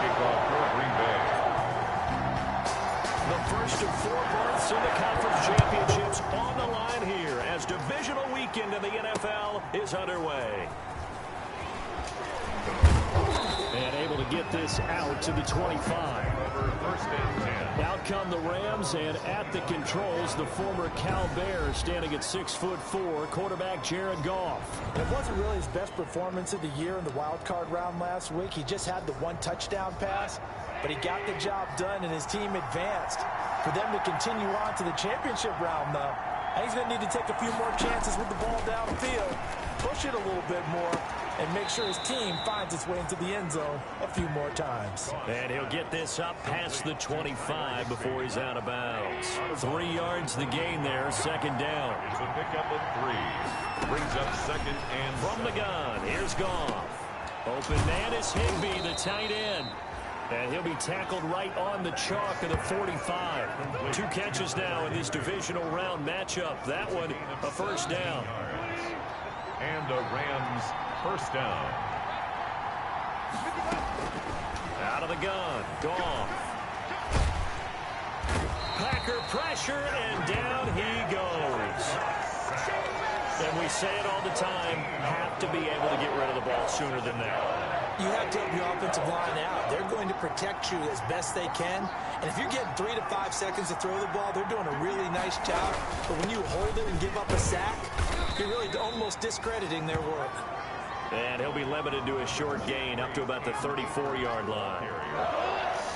kickoff for Green Bay. The first of 4 berths in the conference championships on the line here as divisional weekend in the NFL is underway. And able to get this out to the 25. First and 10. Out come the Rams, and at the controls, the former Cal Bear standing at 6'4", quarterback Jared Goff. It wasn't really his best performance of the year in the wild card round last week. He just had the 1 touchdown pass, but he got the job done and his team advanced. For them to continue on to the championship round, though, and he's going to need to take a few more chances with the ball downfield, push it a little bit more, and make sure his team finds its way into the end zone a few more times. And he'll get this up past the 25 before he's out of bounds. 3 yards the gain there, second down. It's a pickup of 3. Brings up second and from the gun, here's Goff. Open man is Higbee, the tight end. And he'll be tackled right on the chalk of the 45. 2 catches now in this divisional round matchup. That one, a first down. And a Rams first down. Out of the gun, Goff. Packer pressure, and down he goes. And we say it all the time, have to be able to get rid of the ball sooner than that. You have to help your offensive line out. They're going to protect you as best they can. And if you're getting 3 to 5 seconds to throw the ball, they're doing a really nice job. But when you hold it and give up a sack, you're really almost discrediting their work. And he'll be limited to a short gain up to about the 34-yard line.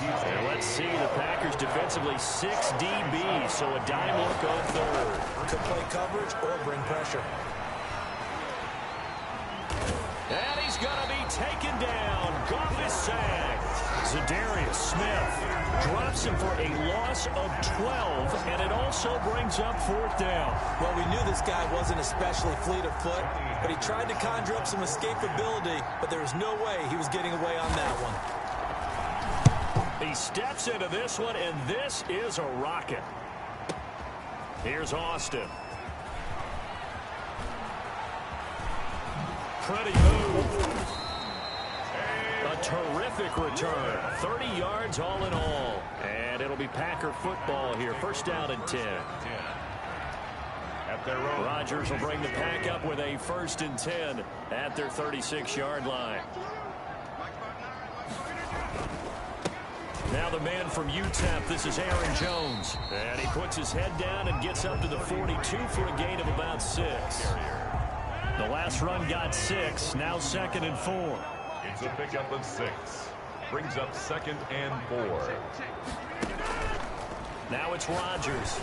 And let's see, the Packers defensively 6 DBs, so a dime look on third. Could play coverage or bring pressure. And he's going to be taken down. Goff is sacked. Zadarius Smith drops him for a loss of 12, and it also brings up 4th down. Well, we knew this guy wasn't especially fleet of foot, but he tried to conjure up some escapability, but there was no way he was getting away on that one. He steps into this one, and this is a rocket. Here's Austin. Pretty move. A terrific return. 30 yards all in all. And it'll be Packer football here. First down and 10. At their own. Rodgers will bring the Pack up with a 1st and 10 at their 36-yard line. Now the man from UTEP, this is Aaron Jones. And he puts his head down and gets up to the 42 for a gain of about 6. The last run got 6, now 2nd and 4. It's a pickup of 6. Brings up 2nd and 4. Now it's Rodgers.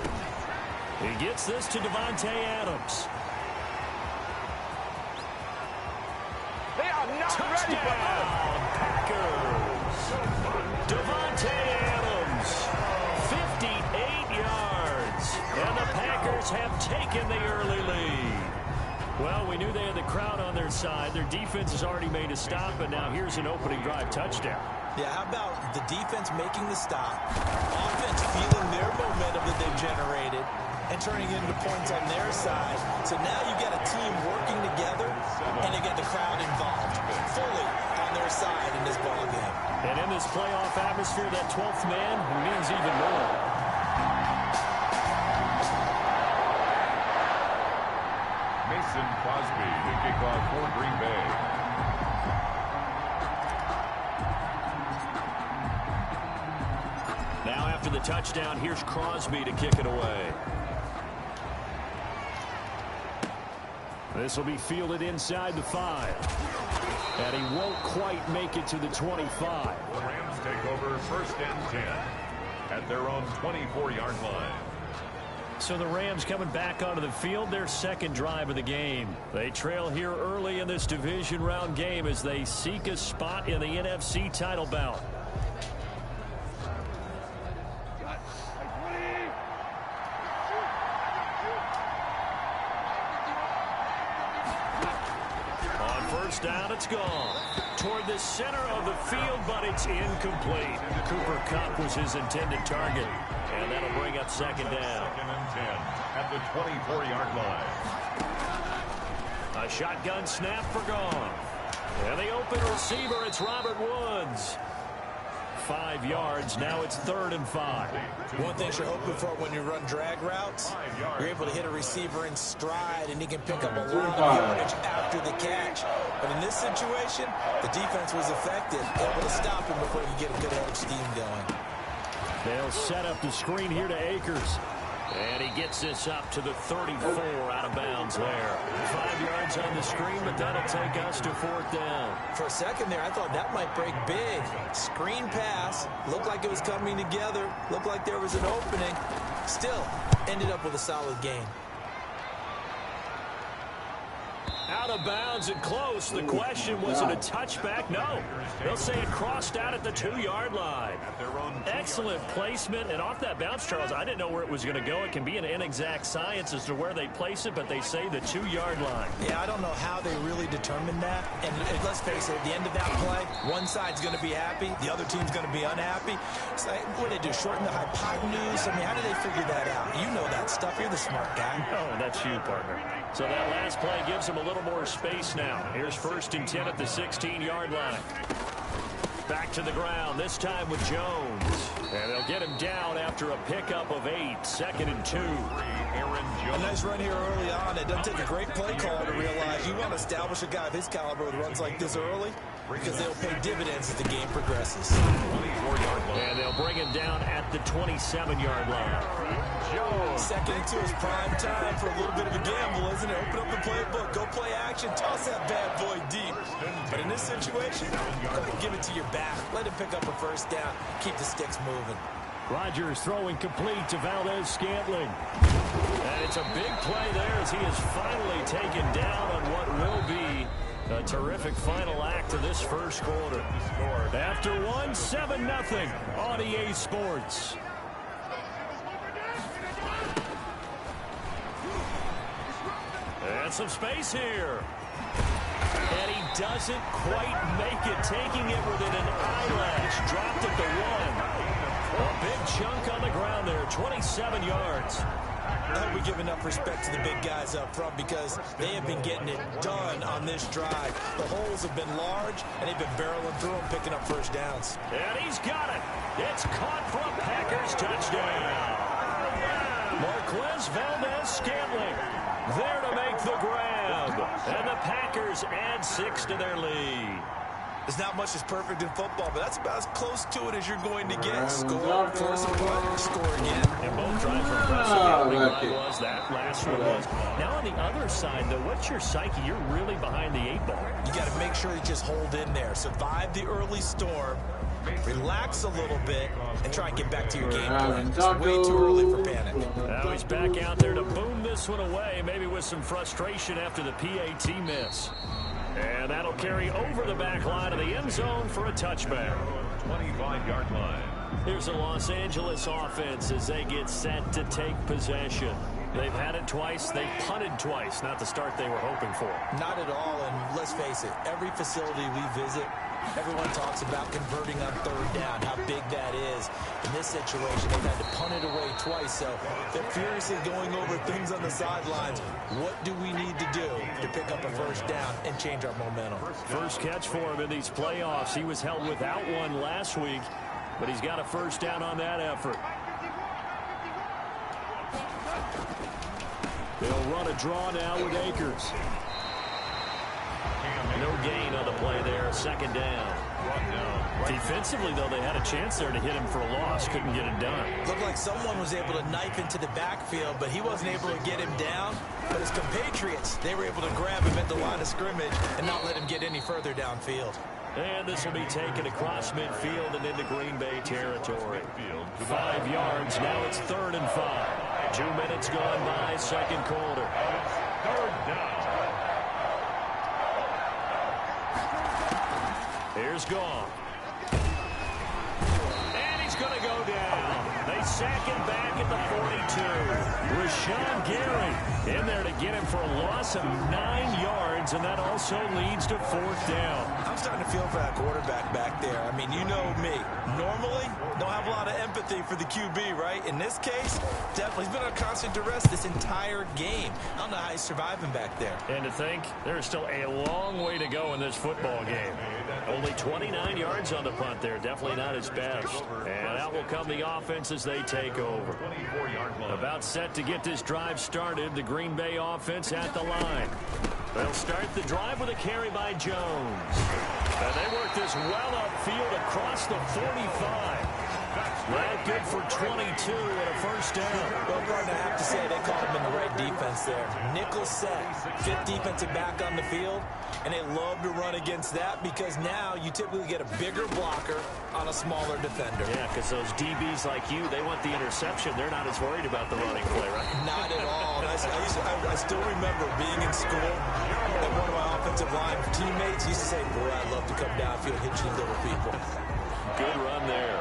He gets this to Davante Adams. They are not Touchdown, ready for us. Packers. Davante Adams, 58 yards. And the Packers have taken the early lead. Well, we knew they had the crowd on their side. Their defense has already made a stop, and now here's an opening drive touchdown. Yeah, how about the defense making the stop, offense feeling their momentum that they've generated, and turning it into points on their side. So now you got a team working together, and they get the crowd involved fully on their side in this ballgame. And in this playoff atmosphere, that 12th man means even more. Crosby to kick off for Green Bay. Now after the touchdown, here's Crosby to kick it away. This will be fielded inside the 5. And he won't quite make it to the 25. The Rams take over 1st and 10 at their own 24-yard line. So the Rams coming back onto the field, their 2nd drive of the game. They trail here early in this division round game as they seek a spot in the NFC title bout. On 1st down, it's gone. Toward the center of the field, but it's incomplete. Cooper Kupp was his intended target. And that'll bring up 2nd down. 2nd and 10 at the 24-yard line. A shotgun snap for Goff. And the open receiver, it's Robert Woods. 5 yards. Now it's 3rd and 5. One thing you're hoping for when you run drag routes, you're able to hit a receiver in stride, and he can pick up a lot of yardage after the catch. But in this situation, the defense was effective, able to stop him before he could get a good head of steam going. They'll set up the screen here to Akers. And he gets this up to the 34 out of bounds there. 5 yards on the screen, but that'll take us to 4th down. For a second there, I thought that might break big. Screen pass. Looked like it was coming together. Looked like there was an opening. Still, ended up with a solid gain. Out of bounds and close. The question, was it a touchback? No. They'll say it crossed out at the 2-yard line. Excellent placement. And off that bounce, Charles, I didn't know where it was going to go. It can be an inexact science as to where they place it, but they say the 2-yard line. Yeah, I don't know how they really determined that. And let's face it, at the end of that play, one side's going to be happy, the other team's going to be unhappy. So what do they do, shorten the hypotenuse? I mean, how do they figure that out? You know that stuff. You're the smart guy. Oh, that's you, partner. So that last play gives them a little more space now. Here's 1st and 10 at the 16-yard line. Back to the ground, this time with Jones. And they'll get him down after a pickup of 8. 2nd and 2. A nice run here early on. It doesn't take a great play caller to realize you want to establish a guy of his caliber with runs like this early, because they'll pay dividends as the game progresses. And they'll bring him down at the 27-yard line. 2nd and 2 is prime time for a little bit of a gamble, isn't it? Open up the playbook, go play action, toss that bad boy deep. But in this situation, go ahead and give it to your back. Let him pick up a 1st down. Keep the sticks moving. Rodgers throwing complete to Valdez-Scantling. And it's a big play there as he is finally taken down on what will be a terrific final act of this 1st quarter. After 1, 7-0 on EA Sports. And some space here. And he doesn't quite make it, taking it within an eyelash. Dropped at the 1. A big chunk on the ground there, 27 yards. I hope we give enough respect to the big guys up front, because they have been getting it done on this drive. The holes have been large, and they've been barreling through them, picking up 1st downs. And he's got it. It's caught for a Packers touchdown. Marquez Valdez-Scantling there to make the grab. And the Packers add 6 to their lead. There's not much that's perfect in football, but that's about as close to it as you're going to get. Score, force a play, score again. And both drives were impressive. The only one was that last one was. Now on the other side, though, what's your psyche? You're really behind the 8 ball. You got to make sure you just hold in there. Survive the early storm. Relax a little bit and try and get back to your game plan. It's way too early for panic. Now he's back out there to boom this one away, maybe with some frustration after the PAT miss. And that'll carry over the back line of the end zone for a touchback. 25-yard line. Here's the Los Angeles offense as they get set to take possession. They've had it twice. They've punted twice. Not the start they were hoping for. Not at all, and let's face it, every facility we visit, everyone talks about converting on 3rd down, how big that is. In this situation, they've had to punt it away twice, so they're furiously going over things on the sidelines. What do we need to do to pick up a 1st down and change our momentum? First catch for him in these playoffs. He was held without one last week, but he's got a 1st down on that effort. They'll run a draw now with Akers. No gain on the play there, 2nd down. Defensively, though, they had a chance there to hit him for a loss. Couldn't get it done. Looked like someone was able to knife into the backfield, but he wasn't able to get him down. But his compatriots, they were able to grab him at the line of scrimmage and not let him get any further downfield. And this will be taken across midfield and into Green Bay territory. 5 yards, now it's 3rd and 5. 2 minutes gone by, 2nd quarter. 3rd down. Here's Gone. And he's going to go down. They second back at the 42. Rashawn Gary in there to get him for a loss of 9 yards, and that also leads to 4th down. I'm starting to feel for that quarterback back there. I mean, you know me. Normally, don't have a lot of empathy for the QB, right? In this case, definitely. He's been on constant duress this entire game. I don't know how he's surviving back there. And to think, there's still a long way to go in this football game. Only 29 yards on the punt there. Definitely not his best. And out will come the offense as they take over. About set to get this drive started. The Green Bay offense at the line. They'll start the drive with a carry by Jones. And they work this well upfield across the 45. Well, good for 22 and a 1st down. Well, Gardner, I have to say they caught him in the right defense there. Nickel set, 5th defensive back on the field, and they love to run against that because now you typically get a bigger blocker on a smaller defender. Yeah, because those DBs like you, they want the interception. They're not as worried about the running play, right? Not at all. I still remember being in school, and one of my offensive line teammates used to say, boy, I'd love to come downfield and hit you little people. Good run there.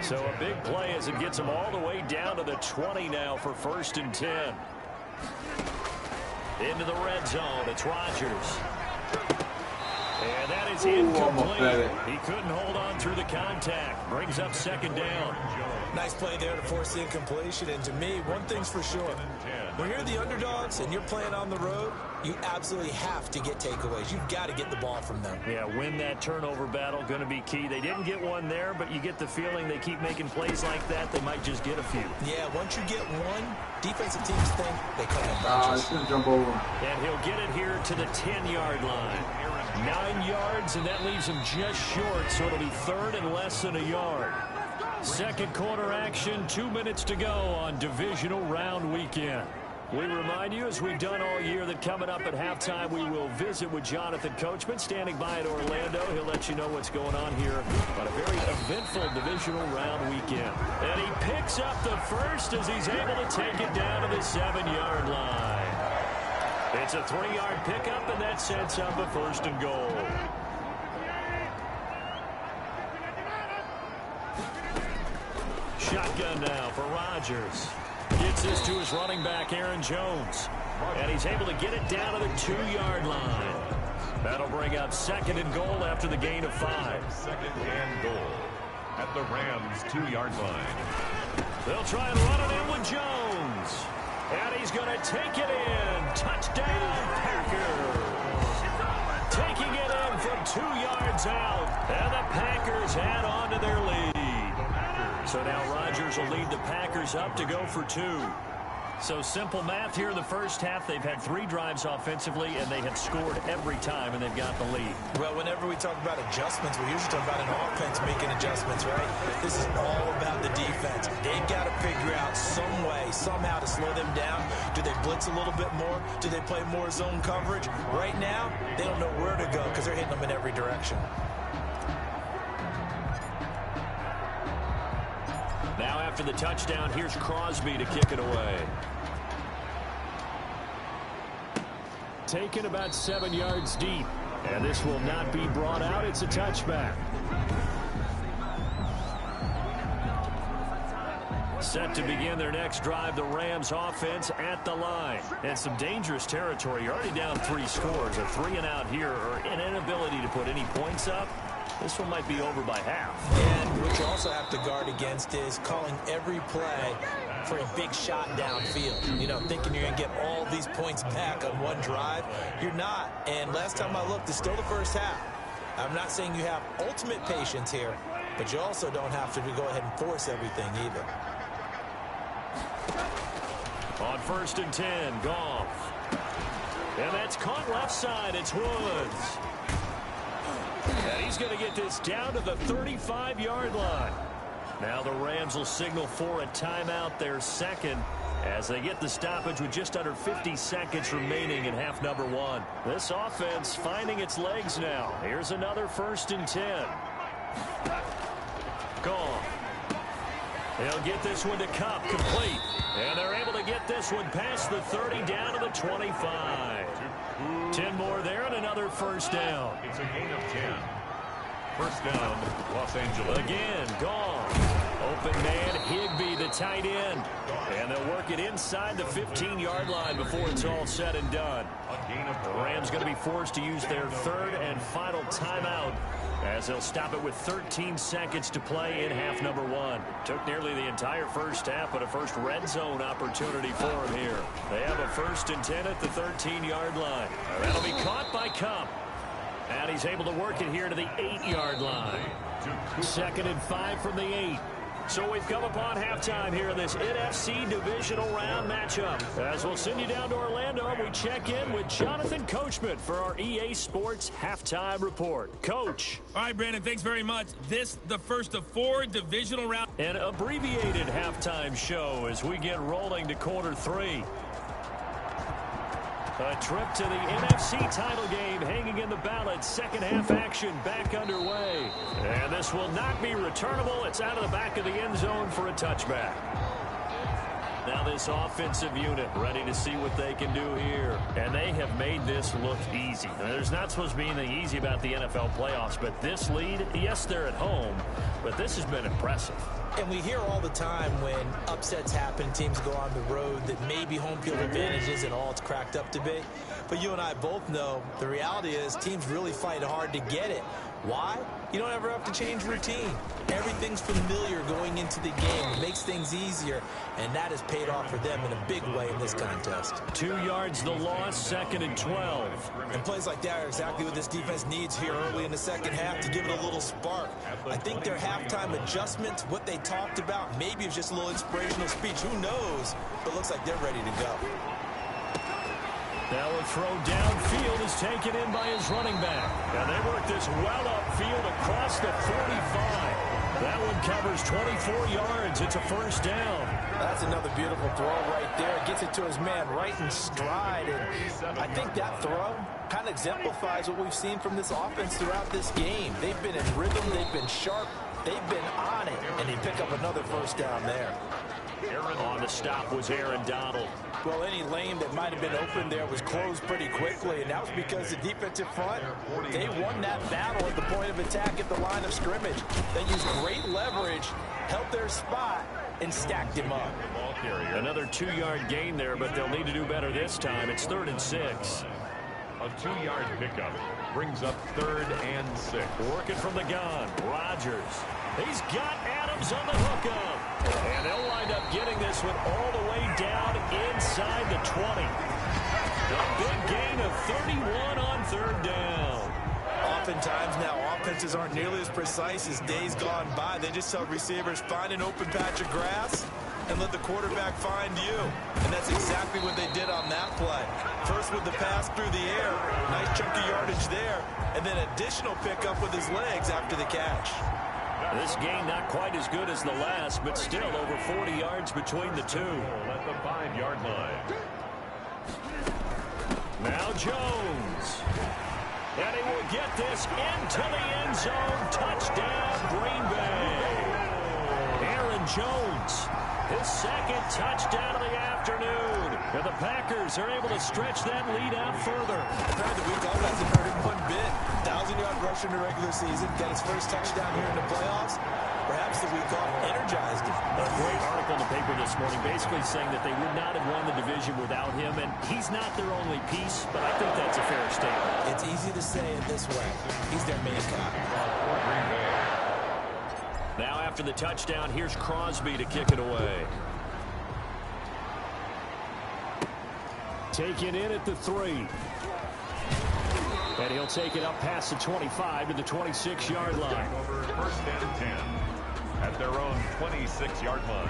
So a big play as it gets them all the way down to the 20 now for 1st and 10. Into the red zone. It's Rodgers. And that is incomplete. He couldn't hold on through the contact. Brings up 2nd down. Nice play there to force the incompletion. And to me, one thing's for sure. When you're the underdogs and you're playing on the road, you absolutely have to get takeaways. You've got to get the ball from them. Yeah, win that turnover battle, going to be key. They didn't get one there, but you get the feeling they keep making plays like that, they might just get a few. Yeah, once you get one, defensive teams think they come in bunches. He's going to jump over. And he'll get it here to the 10-yard line. 9 yards, and that leaves him just short, so it'll be 3rd and less than a yard. 2nd quarter action, 2 minutes to go on Divisional Round Weekend. We remind you, as we've done all year, that coming up at halftime, we will visit with Jonathan Coachman, standing by at Orlando. He'll let you know what's going on here on a very eventful Divisional Round Weekend. And he picks up the first as he's able to take it down to the 7-yard line. It's a 3-yard pickup, and that sets up a 1st and goal. Shotgun now for Rodgers. Gets this to his running back, Aaron Jones. And he's able to get it down to the 2-yard line. That'll bring up 2nd and goal after the gain of 5. 2nd and goal at the Rams' 2-yard line. They'll try and run it in with Jones. And he's going to take it in. Touchdown, Packers. Taking it in from 2 yards out. And the Packers add on to their lead. So now Rodgers will lead the Packers up to go for 2. So simple math here in the first half. They've had 3 drives offensively, and they have scored every time, and they've got the lead. Well, whenever we talk about adjustments, we usually talk about an offense making adjustments, right? This is all about the defense. They've got to figure out some way, somehow to slow them down. Do they blitz a little bit more? Do they play more zone coverage? Right now, they don't know where to go because they're hitting them in every direction. Now after the touchdown, here's Crosby to kick it away. Taken about 7 yards deep. And this will not be brought out. It's a touchback. Set to begin their next drive, the Rams offense at the line. And some dangerous territory. You're already down 3 scores. A 3 and out here, or an inability to put any points up. This one might be over by half. And what you also have to guard against is calling every play for a big shot downfield. You know, thinking you're going to get all these points back on one drive. You're not. And last time I looked, it's still the first half. I'm not saying you have ultimate patience here, but you also don't have to go ahead and force everything either. On 1st and 10, Goff. And that's caught left side. It's Woods. And he's going to get this down to the 35-yard line. Now the Rams will signal for a timeout, their 2nd, as they get the stoppage with just under 50 seconds remaining in half number 1. This offense finding its legs now. Here's another 1st and 10. Goff. They'll get this one to Cup, complete. And they're able to get this one past the 30 down to the 25. 10 more there and another 1st down. It's a gain of 10. 1st down, Los Angeles. Again, Goff. Open man, Higbee, the tight end. And they'll work it inside the 15-yard line before it's all said and done. The Rams going to be forced to use their third and final timeout as they'll stop it with 13 seconds to play in half number one. Took nearly the entire first half, but a first red zone opportunity for them here. They have a 1st and 10 at the 13-yard line. That'll be caught by Kump. And he's able to work it here to the 8-yard line. 2nd and 5 from the 8. So we've come upon halftime here in this NFC Divisional Round matchup. As we'll send you down to Orlando, and we check in with Jonathan Coachman for our EA Sports Halftime Report. Coach. All right, Brandon, thanks very much. This, the first of 4 divisional rounds. An abbreviated halftime show as we get rolling to quarter 3. A trip to the NFC title game hanging in the balance. Second half action back underway. And this will not be returnable. It's out of the back of the end zone for a touchback. Now this offensive unit ready to see what they can do here. And they have made this look easy. Now, there's not supposed to be anything easy about the NFL playoffs, but this lead, yes, they're at home, but this has been impressive. And we hear all the time when upsets happen, teams go on the road, that maybe home field advantage isn't all it's cracked up to be. But you and I both know the reality is teams really fight hard to get it. Why? You don't ever have to change routine. Everything's familiar going into the game. It makes things easier, and that has paid off for them in a big way in this contest. 2 yards the loss, 2nd and 12. And plays like that are exactly what this defense needs here early in the second half to give it a little spark. I think their halftime adjustments, what they talked about, maybe it's just a little inspirational speech. Who knows? But it looks like they're ready to go. Now a throw downfield is taken in by his running back. And they work this well upfield across the 45. That one covers 24 yards. It's a 1st down. That's another beautiful throw right there. Gets it to his man right in stride. And I think that throw kind of exemplifies what we've seen from this offense throughout this game. They've been in rhythm. They've been sharp. They've been on it. And they pick up another 1st down there. On the stop was Aaron Donald. Well, any lane that might have been open there was closed pretty quickly, and that was because the defensive front, they won that battle at the point of attack at the line of scrimmage. They used great leverage, held their spot, and stacked him up. Another 2-yard gain there, but they'll need to do better this time. It's 3rd and 6. A 2-yard pickup brings up 3rd and 6. Working from the gun, Rodgers. He's got Adams on the hookup. And they'll wind up getting this one all the way down inside the 20. A big gain of 31 on 3rd down. Oftentimes now, offenses aren't nearly as precise as days gone by. They just tell receivers, find an open patch of grass and let the quarterback find you. And that's exactly what they did on that play. First with the pass through the air, nice chunk of yardage there, and then additional pickup with his legs after the catch. This gain not quite as good as the last, but still over 40 yards between the two. At the 5-yard line. Now Jones. And he will get this into the end zone. Touchdown, Green Bay. Aaron Jones, his 2nd touchdown of the afternoon. And the Packers are able to stretch that lead out further. The week off hasn't hurt him one bit. 1,000-yard rush in the regular season. Got his first touchdown here in the playoffs. Perhaps the week off energized him. A great article in the paper this morning basically saying that they would not have won the division without him, and he's not their only piece, but I think that's a fair statement. It's easy to say it this way. He's their main guy. Now after the touchdown, here's Crosby to kick it away. Taken in at the 3. And he'll take it up past the 25 to the 26-yard line. Over 1st and 10 at their own 26-yard line.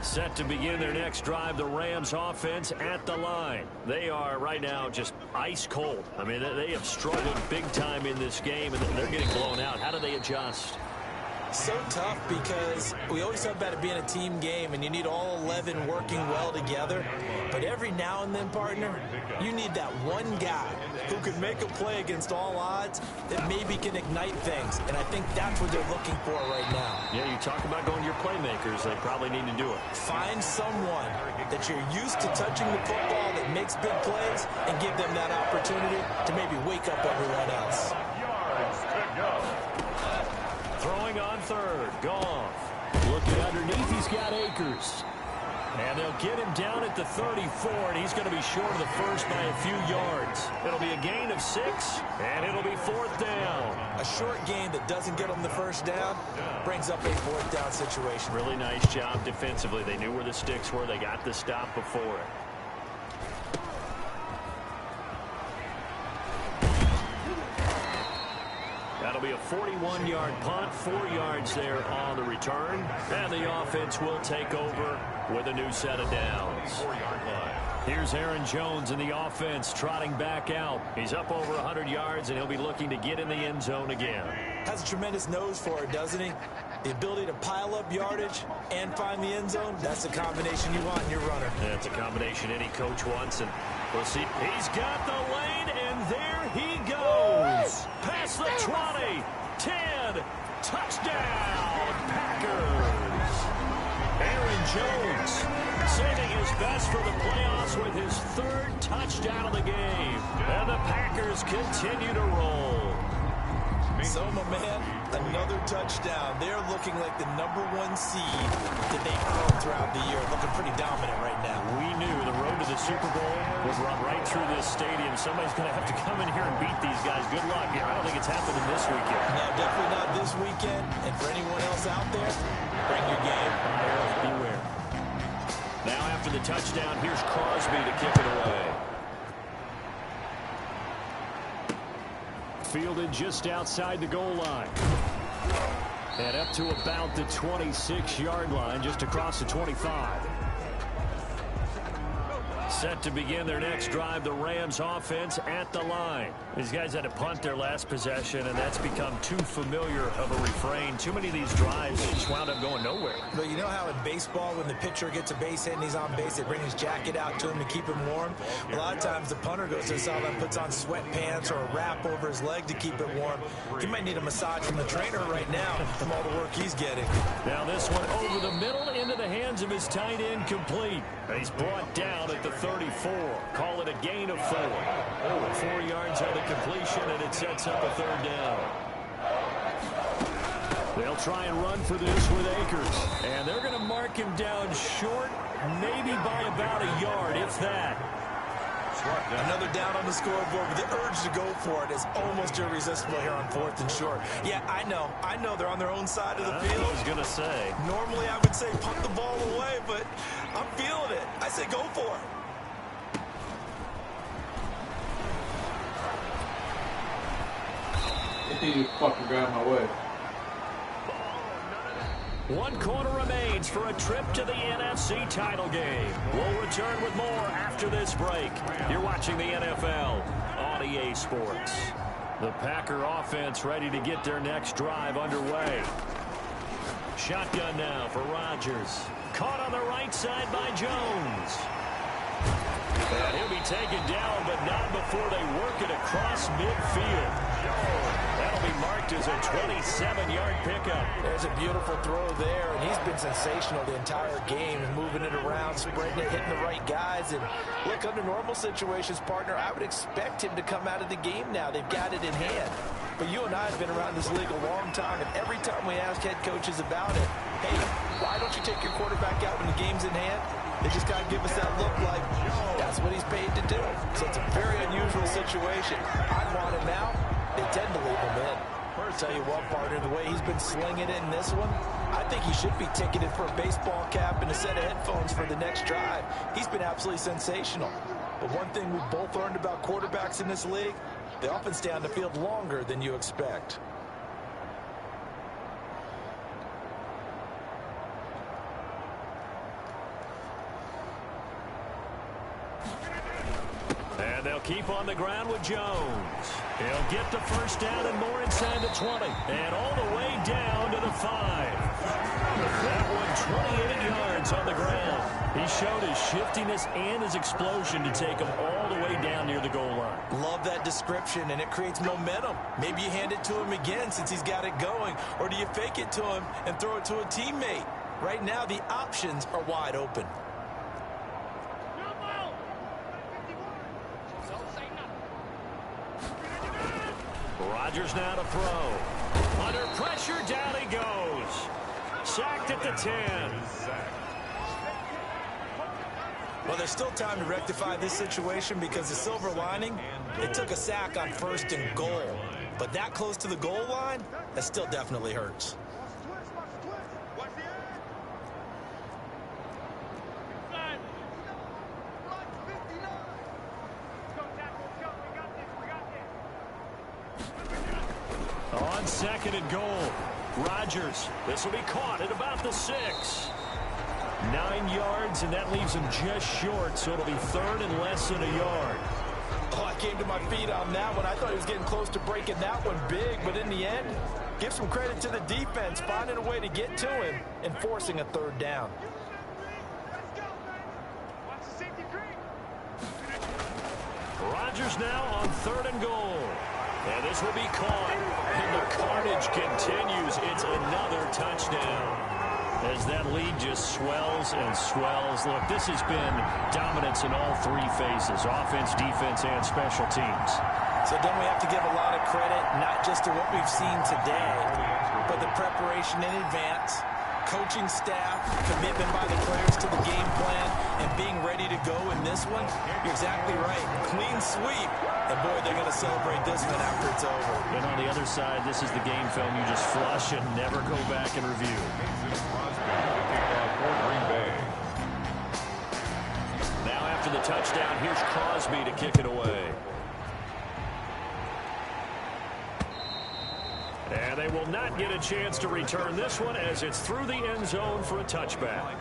Set to begin their next drive, the Rams offense at the line. They are right now just ice cold. I mean, they have struggled big time in this game, and they're getting blown out. How do they adjust? So tough because we always talk about it being a team game and you need all 11 working well together. But every now and then, partner, you need that one guy who can make a play against all odds that maybe can ignite things. And I think that's what they're looking for right now. Yeah, you talk about going to your playmakers. They probably need to do it. Find someone that you're used to touching the football that makes big plays and give them that opportunity to maybe wake up everyone else. Yards to go. Throwing on third. Goff. Looking underneath, he's got Akers. And they'll get him down at the 34, and he's going to be short of the first by a few yards. It'll be a gain of 6, and it'll be 4th down. A short gain that doesn't get them the first down brings up a 4th down situation. Really nice job defensively. They knew where the sticks were. They got the stop before it. That'll be a 41-yard punt, 4 yards there on the return. And the offense will take over with a new set of downs. 4-yard line. Here's Aaron Jones in the offense trotting back out. He's up over 100 yards, and he'll be looking to get in the end zone again. Has a tremendous nose for it, doesn't he? The ability to pile up yardage and find the end zone, that's the combination you want in your runner. That's a combination any coach wants, and we'll see. He's got the lane, and there he goes. Past the 20, 10, touchdown, Packers. Aaron Jones saving his best for the playoffs with his 3rd touchdown of the game. And the Packers continue to roll. So, my man, another touchdown. They're looking like the #1 seed that they've earned throughout the year. Looking pretty dominant right now. We knew the road to the Super Bowl would run right through this stadium. Somebody's going to have to come in here and beat these guys. Good luck. I don't think it's happening this weekend. No, definitely not this weekend. And for anyone else out there, bring your game. Beware. Now after the touchdown, here's Crosby to kick it away. Fielded just outside the goal line. And up to about the 26-yard line, just across the 25. Set to begin their next drive, the Rams offense at the line. These guys had to punt their last possession, and that's become too familiar of a refrain. Too many of these drives just wound up going nowhere. But you know how in baseball, when the pitcher gets a base hit and he's on base, they bring his jacket out to him to keep him warm? A lot of times the punter goes to the sideline, puts on sweatpants or a wrap over his leg to keep it warm. He might need a massage from the trainer right now from all the work he's getting. Now this one over the middle into the hands of his tight end, complete. He's brought down at the 34. Call it a gain of 4. 4 yards on the completion, and it sets up a 3rd down. They'll try and run for this with Akers. And they're going to mark him down short, maybe by about a yard, if that. Another down on the scoreboard, but the urge to go for it is almost irresistible here on 4th and short. Yeah, I know they're on their own side of the field. I was going to say. Normally I would say punt the ball away, but I'm feeling it. I say go for it. You fucking got in my way. 1 quarter remains for a trip to the NFC title game. We'll return with more after this break. You're watching the NFL on EA Sports. The Packer offense ready to get their next drive underway. Shotgun now for Rodgers. Caught on the right side by Jones. And he'll be taken down, but not before they work it across midfield. That'll be marked as a 27-yard pickup. There's a beautiful throw there, and he's been sensational the entire game, moving it around, spreading it, hitting the right guys. And look, under normal situations, partner, I would expect him to come out of the game now. They've got it in hand. But you and I have been around this league a long time, and every time we ask head coaches about it, hey, why don't you take your quarterback out when the game's in hand? They just got to give us that look like that's what he's paid to do. So it's a very unusual situation. I want him out. They tend to leave him in. I'll tell you what, partner, the way he's been slinging it in this one, I think he should be ticketed for a baseball cap and a set of headphones for the next drive. He's been absolutely sensational. But one thing we've both learned about quarterbacks in this league, they often stay on the field longer than you expect. And they'll keep on the ground with Jones. He'll get the first down and more inside the 20. And all the way down to the 5. That one 28 yards on the ground. He showed his shiftiness and his explosion to take him all the way down near the goal line. Love that description, and it creates momentum. Maybe you hand it to him again since he's got it going, or do you fake it to him and throw it to a teammate? Right now, the options are wide open. Rodgers now to throw. Under pressure, down he goes. Sacked at the 10. Well, there's still time to rectify this situation because the silver lining, it took a sack on 1st and goal. But that close to the goal line, that still definitely hurts. On 2nd and goal, Rodgers. This will be caught at about the 6. 9 yards, and that leaves him just short, so it'll be 3rd and less than a yard. Oh, I came to my feet on that one. I thought he was getting close to breaking that one big, but in the end, give some credit to the defense, finding a way to get to him and forcing a 3rd down. Rodgers now on 3rd and goal. And this will be caught. And the carnage continues. It's another touchdown. As that lead just swells and swells. Look, this has been dominance in all 3 phases, offense, defense, and special teams. So then we have to give a lot of credit, not just to what we've seen today, but the preparation in advance, coaching staff, commitment by the players to the game plan, and being ready to go in this one. You're exactly right. Clean sweep. And, boy, they're going to celebrate this one after it's over. And on the other side, this is the game film you just flush and never go back and review. Now after the touchdown, here's Crosby to kick it away. And they will not get a chance to return this one as it's through the end zone for a touchback.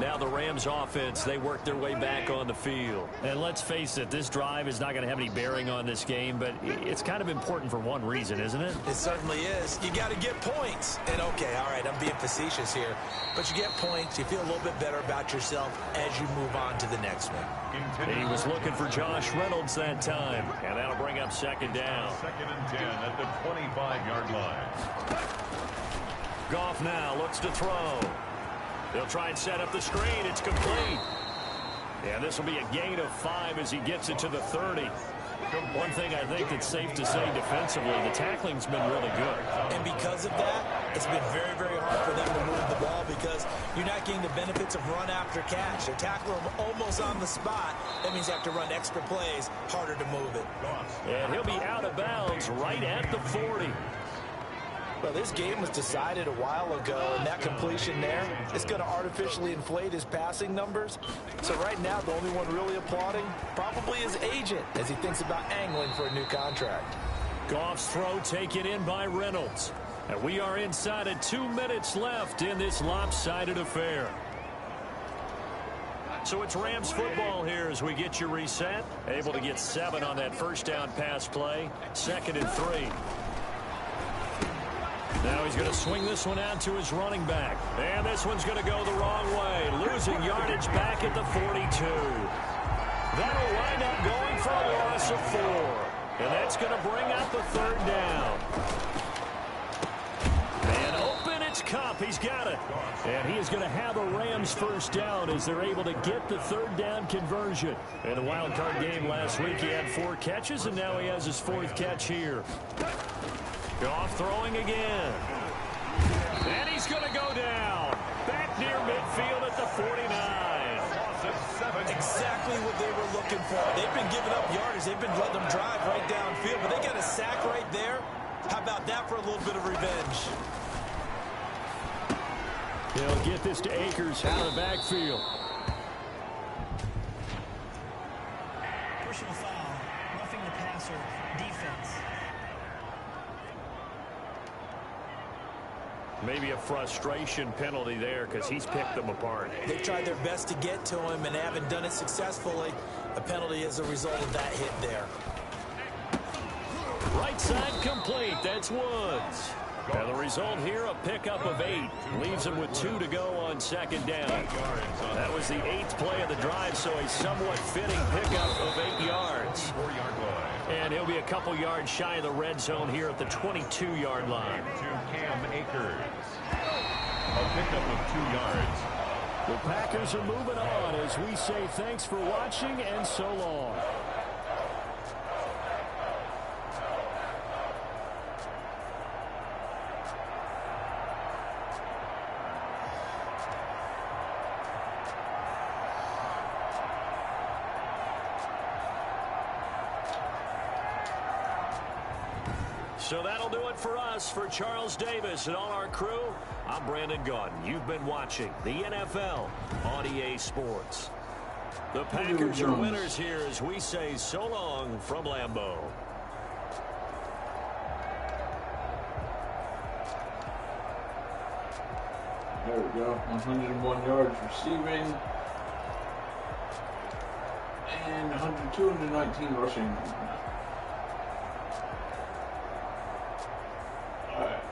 Now the Rams offense, they work their way back on the field. And let's face it, this drive is not going to have any bearing on this game, but it's kind of important for one reason, isn't it? It certainly is. You got to get points. And, okay, all right, I'm being facetious here, but you get points, you feel a little bit better about yourself as you move on to the next one. He was looking for Josh Reynolds that time, and that'll bring up 2nd down. 2nd and 10 at the 25-yard line. Goff now looks to throw. They'll try and set up the screen. It's complete. And this will be a gain of 5 as he gets it to the 30. One thing I think that's safe to say defensively, the tackling's been really good. And because of that, it's been very, very hard for them to move the ball because you're not getting the benefits of run after catch. They tackle them almost on the spot. That means you have to run extra plays, harder to move it. And he'll be out of bounds right at the 40. Well, this game was decided a while ago, and that completion there is going to artificially inflate his passing numbers. So right now, the only one really applauding probably his agent as he thinks about angling for a new contract. Goff's throw taken in by Reynolds. And we are inside of 2 minutes left in this lopsided affair. So it's Rams football here as we get you reset. Able to get 7 on that 1st down pass play. 2nd and 3. Now he's going to swing this one out to his running back. And this one's going to go the wrong way. Losing yardage back at the 42. That'll wind up going for a loss of 4. And that's going to bring up the 3rd down. And open, it's Cup. He's got it. And he is going to have a Rams 1st down as they're able to get the 3rd down conversion. In the wild card game last week, he had 4 catches, and now he has his 4th catch here. Goff throwing again. And he's going to go down. Back near midfield at the 49. Exactly what they were looking for. They've been giving up yardage. They've been letting them drive right downfield, but they got a sack right there. How about that for a little bit of revenge? They'll get this to Akers out of the backfield. Personal foul, roughing the passer, defense. Maybe a frustration penalty there because he's picked them apart. They've tried their best to get to him and haven't done it successfully. A penalty is a result of that hit there. Right side complete. That's Woods. And the result here, a pickup of 8. Leaves him with 2 to go on 2nd down. That was the 8th play of the drive, so a somewhat fitting pickup of 8 yards. And he'll be a couple yards shy of the red zone here at the 22-yard line. To Cam Akers. A pickup of 2 yards. The Packers are moving on as we say thanks for watching and so long. So that'll do it for us. For Charles Davis and all our crew, I'm Brandon Gaudin. You've been watching the NFL on EA Sports. The Packers are winners here as we say so long from Lambeau. There we go. 101 yards receiving. And 219 rushing. Alright.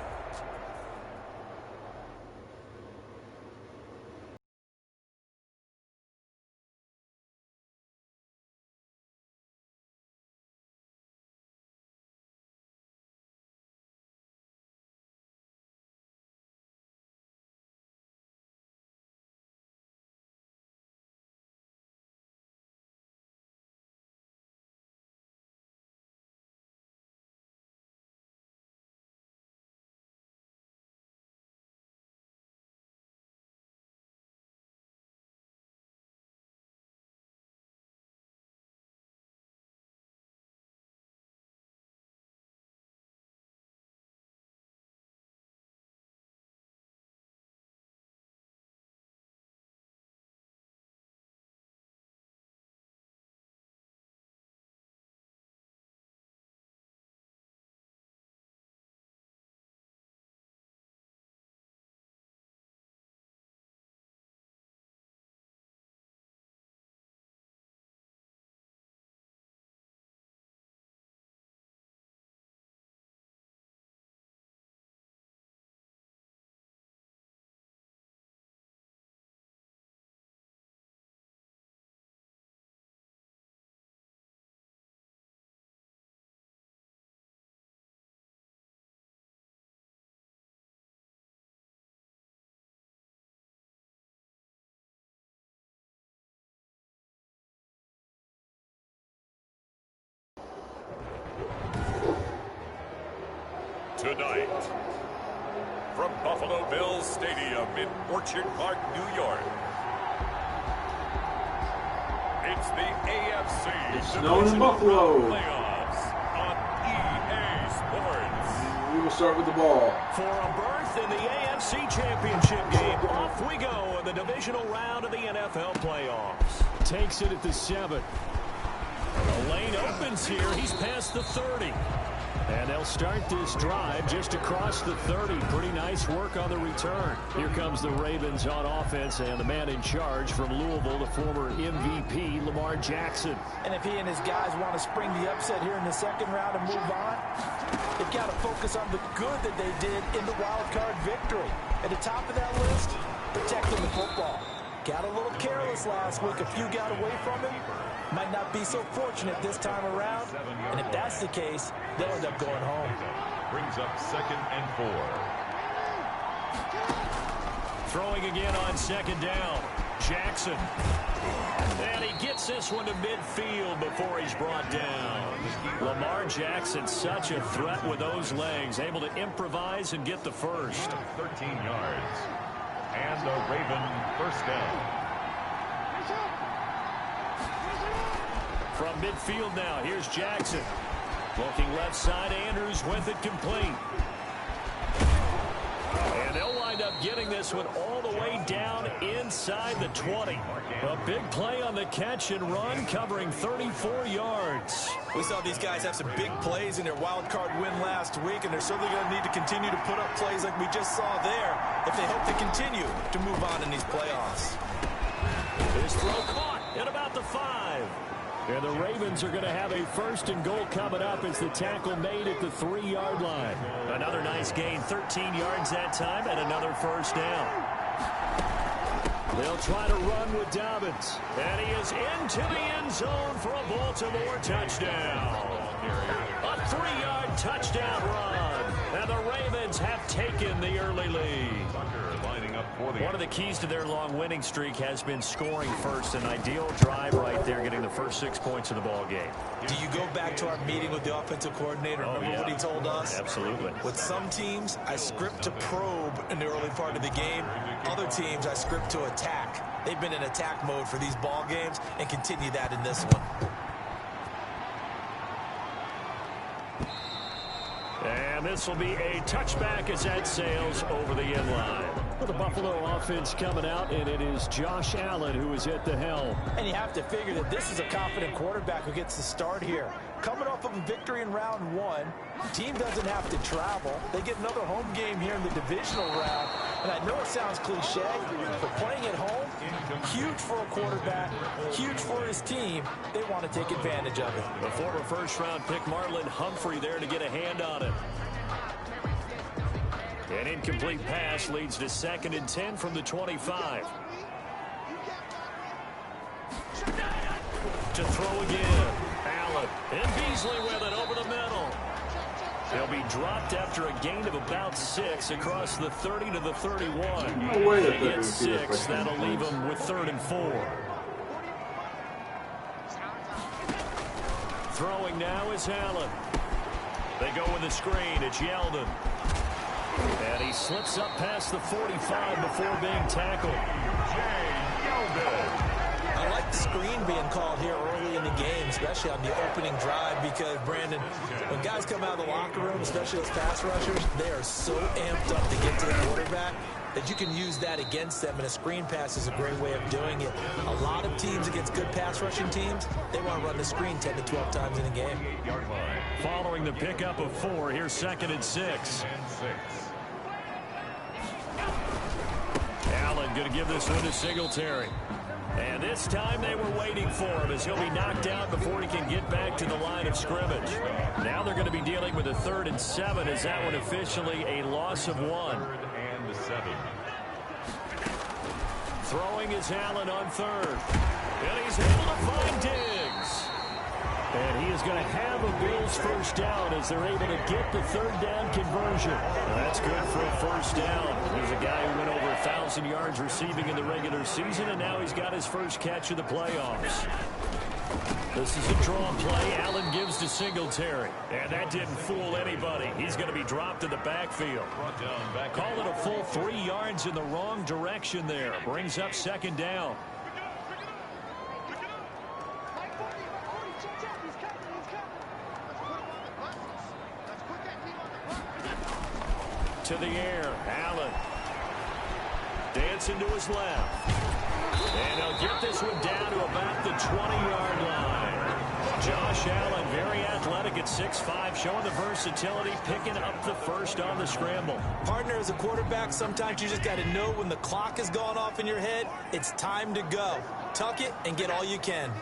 Tonight, from Buffalo Bills Stadium in Orchard Park, New York, it's the AFC It's snowing in Divisional Buffalo. Playoffs on EA Sports. We will start with the ball. For a berth in the AFC Championship game, off we go in the divisional round of the NFL playoffs. Takes it at the 7. The lane opens here. He's past the 30. And they'll start this drive just across the 30. Pretty nice work on the return. Here comes the Ravens on offense, and the man in charge from Louisville, the former MVP, Lamar Jackson. And if he and his guys want to spring the upset here in the second round and move on, they've got to focus on the good that they did in the wild card victory. At the top of that list, protecting the football. Got a little careless last week. A few got away from him. Might not be so fortunate this time around. And if that's the case, they'll end up going home. Brings up 2nd and 4. Throwing again on 2nd down. Jackson. And he gets this one to midfield before he's brought down. Lamar Jackson, such a threat with those legs. Able to improvise and get the first. 13 yards. And a Raven first down. From midfield now, here's Jackson. Looking left side, Andrews with it complete. And they'll wind up getting this one all the way down inside the 20. A big play on the catch and run, covering 34 yards. We saw these guys have some big plays in their wild card win last week, and they're certainly going to need to continue to put up plays like we just saw there if they hope to continue to move on in these playoffs. This throw caught at about the 5. And the Ravens are going to have a 1st and goal coming up as the tackle made at the 3-yard line. Another nice gain, 13 yards that time, and another first down. They'll try to run with Dobbins. And he is into the end zone for a Baltimore touchdown. A 3-yard touchdown run. And the Ravens have taken the early lead. One of the keys to their long winning streak has been scoring first. An ideal drive right there, getting the first 6 points of the ball game. Do you go back to our meeting with the offensive coordinator? Remember what he told us? Absolutely. With some teams, I script to probe in the early part of the game. Other teams, I script to attack. They've been in attack mode for these ball games and continue that in this one. And this will be a touchback as that sails over the end line. For the Buffalo offense coming out, and it is Josh Allen who is at the helm. And you have to figure that this is a confident quarterback who gets the start here. Coming off of a victory in round one, the team doesn't have to travel. They get another home game here in the divisional round. And I know it sounds cliche, but playing at home, huge for a quarterback, huge for his team. They want to take advantage of it. The former first-round pick Marlon Humphrey there to get a hand on it. An incomplete pass leads to 2nd and 10 from the 25. To throw again. Allen and Beasley with it over the middle. He'll be dropped after a gain of about 6 across the 30 to the 31. No way They get 6. That'll leave him with 3rd and 4. Throwing now is Allen. They go with a screen. It's Yeldon. And he slips up past the 45 before being tackled. I like the screen being called here early in the game, especially on the opening drive, because, Brandon, when guys come out of the locker room, especially those pass rushers, they are so amped up to get to the quarterback that you can use that against them, and a screen pass is a great way of doing it. A lot of teams against good pass rushing teams, they want to run the screen 10 to 12 times in a game. Following the pickup of 4, here's 2nd and 6. Allen going to give this one to Singletary. And this time they were waiting for him as he'll be knocked out before he can get back to the line of scrimmage. Now they're going to be dealing with a 3rd and 7 as that one officially a loss of 1. 3rd and 7. Throwing is Allen on 3rd. And he's able to find Diggs. And he is going to have a Bills first down as they're able to get the 3rd down conversion. And that's good for a first down. He's a guy who went over 1,000 yards receiving in the regular season, and now he's got his first catch of the playoffs. This is a draw play. Allen gives to Singletary. And that didn't fool anybody. He's going to be dropped in the backfield. Call it a full 3 yards in the wrong direction there. Brings up 2nd down. To the air, Allen. Dancing to his left. And he'll get this one down to about the 20-yard line. Josh Allen, very athletic at 6'5", showing the versatility, picking up the first on the scramble. Partner, as a quarterback, sometimes you just got to know when the clock has gone off in your head, it's time to go. Tuck it and get all you can.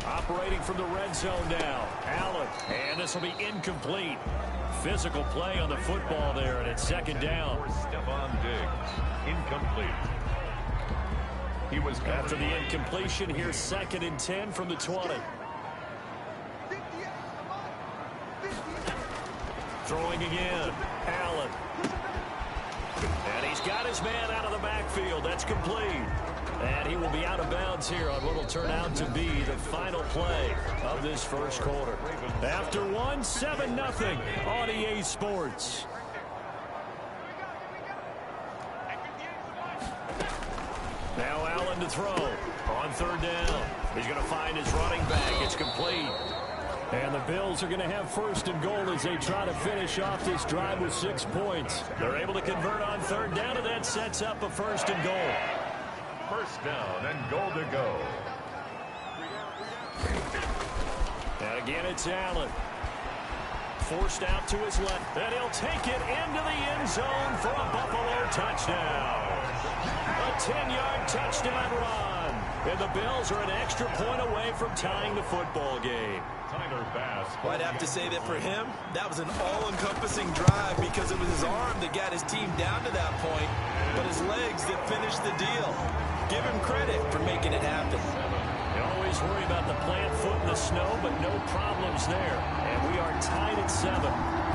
Operating from the red zone now. Allen. And this will be incomplete. Physical play on the football there, and it's 2nd down. Stephon Diggs. Incomplete. He was after the incompletion. Here's 2nd and 10 from the 20. Throwing again. Allen. And he's got his man out of the backfield. That's complete. And he will be out of bounds here on what will turn out to be the final play of this first quarter. After 1, 7-0 on EA Sports. Now Allen to throw on 3rd down. He's going to find his running back. It's complete. And the Bills are going to have 1st and goal as they try to finish off this drive with 6 points. They're able to convert on 3rd down, and that sets up a 1st and goal. 1st down and goal to go. And again, it's Allen. Forced out to his left. And he'll take it into the end zone for a Buffalo touchdown. A 10-yard touchdown run. And the Bills are an extra point away from tying the football game. Well, I'd have to say that for him, that was an all-encompassing drive because it was his arm that got his team down to that point, but his legs that finished the deal. Give him credit for making it happen. You always worry about the plant foot in the snow, but no problems there. And we are tied at 7.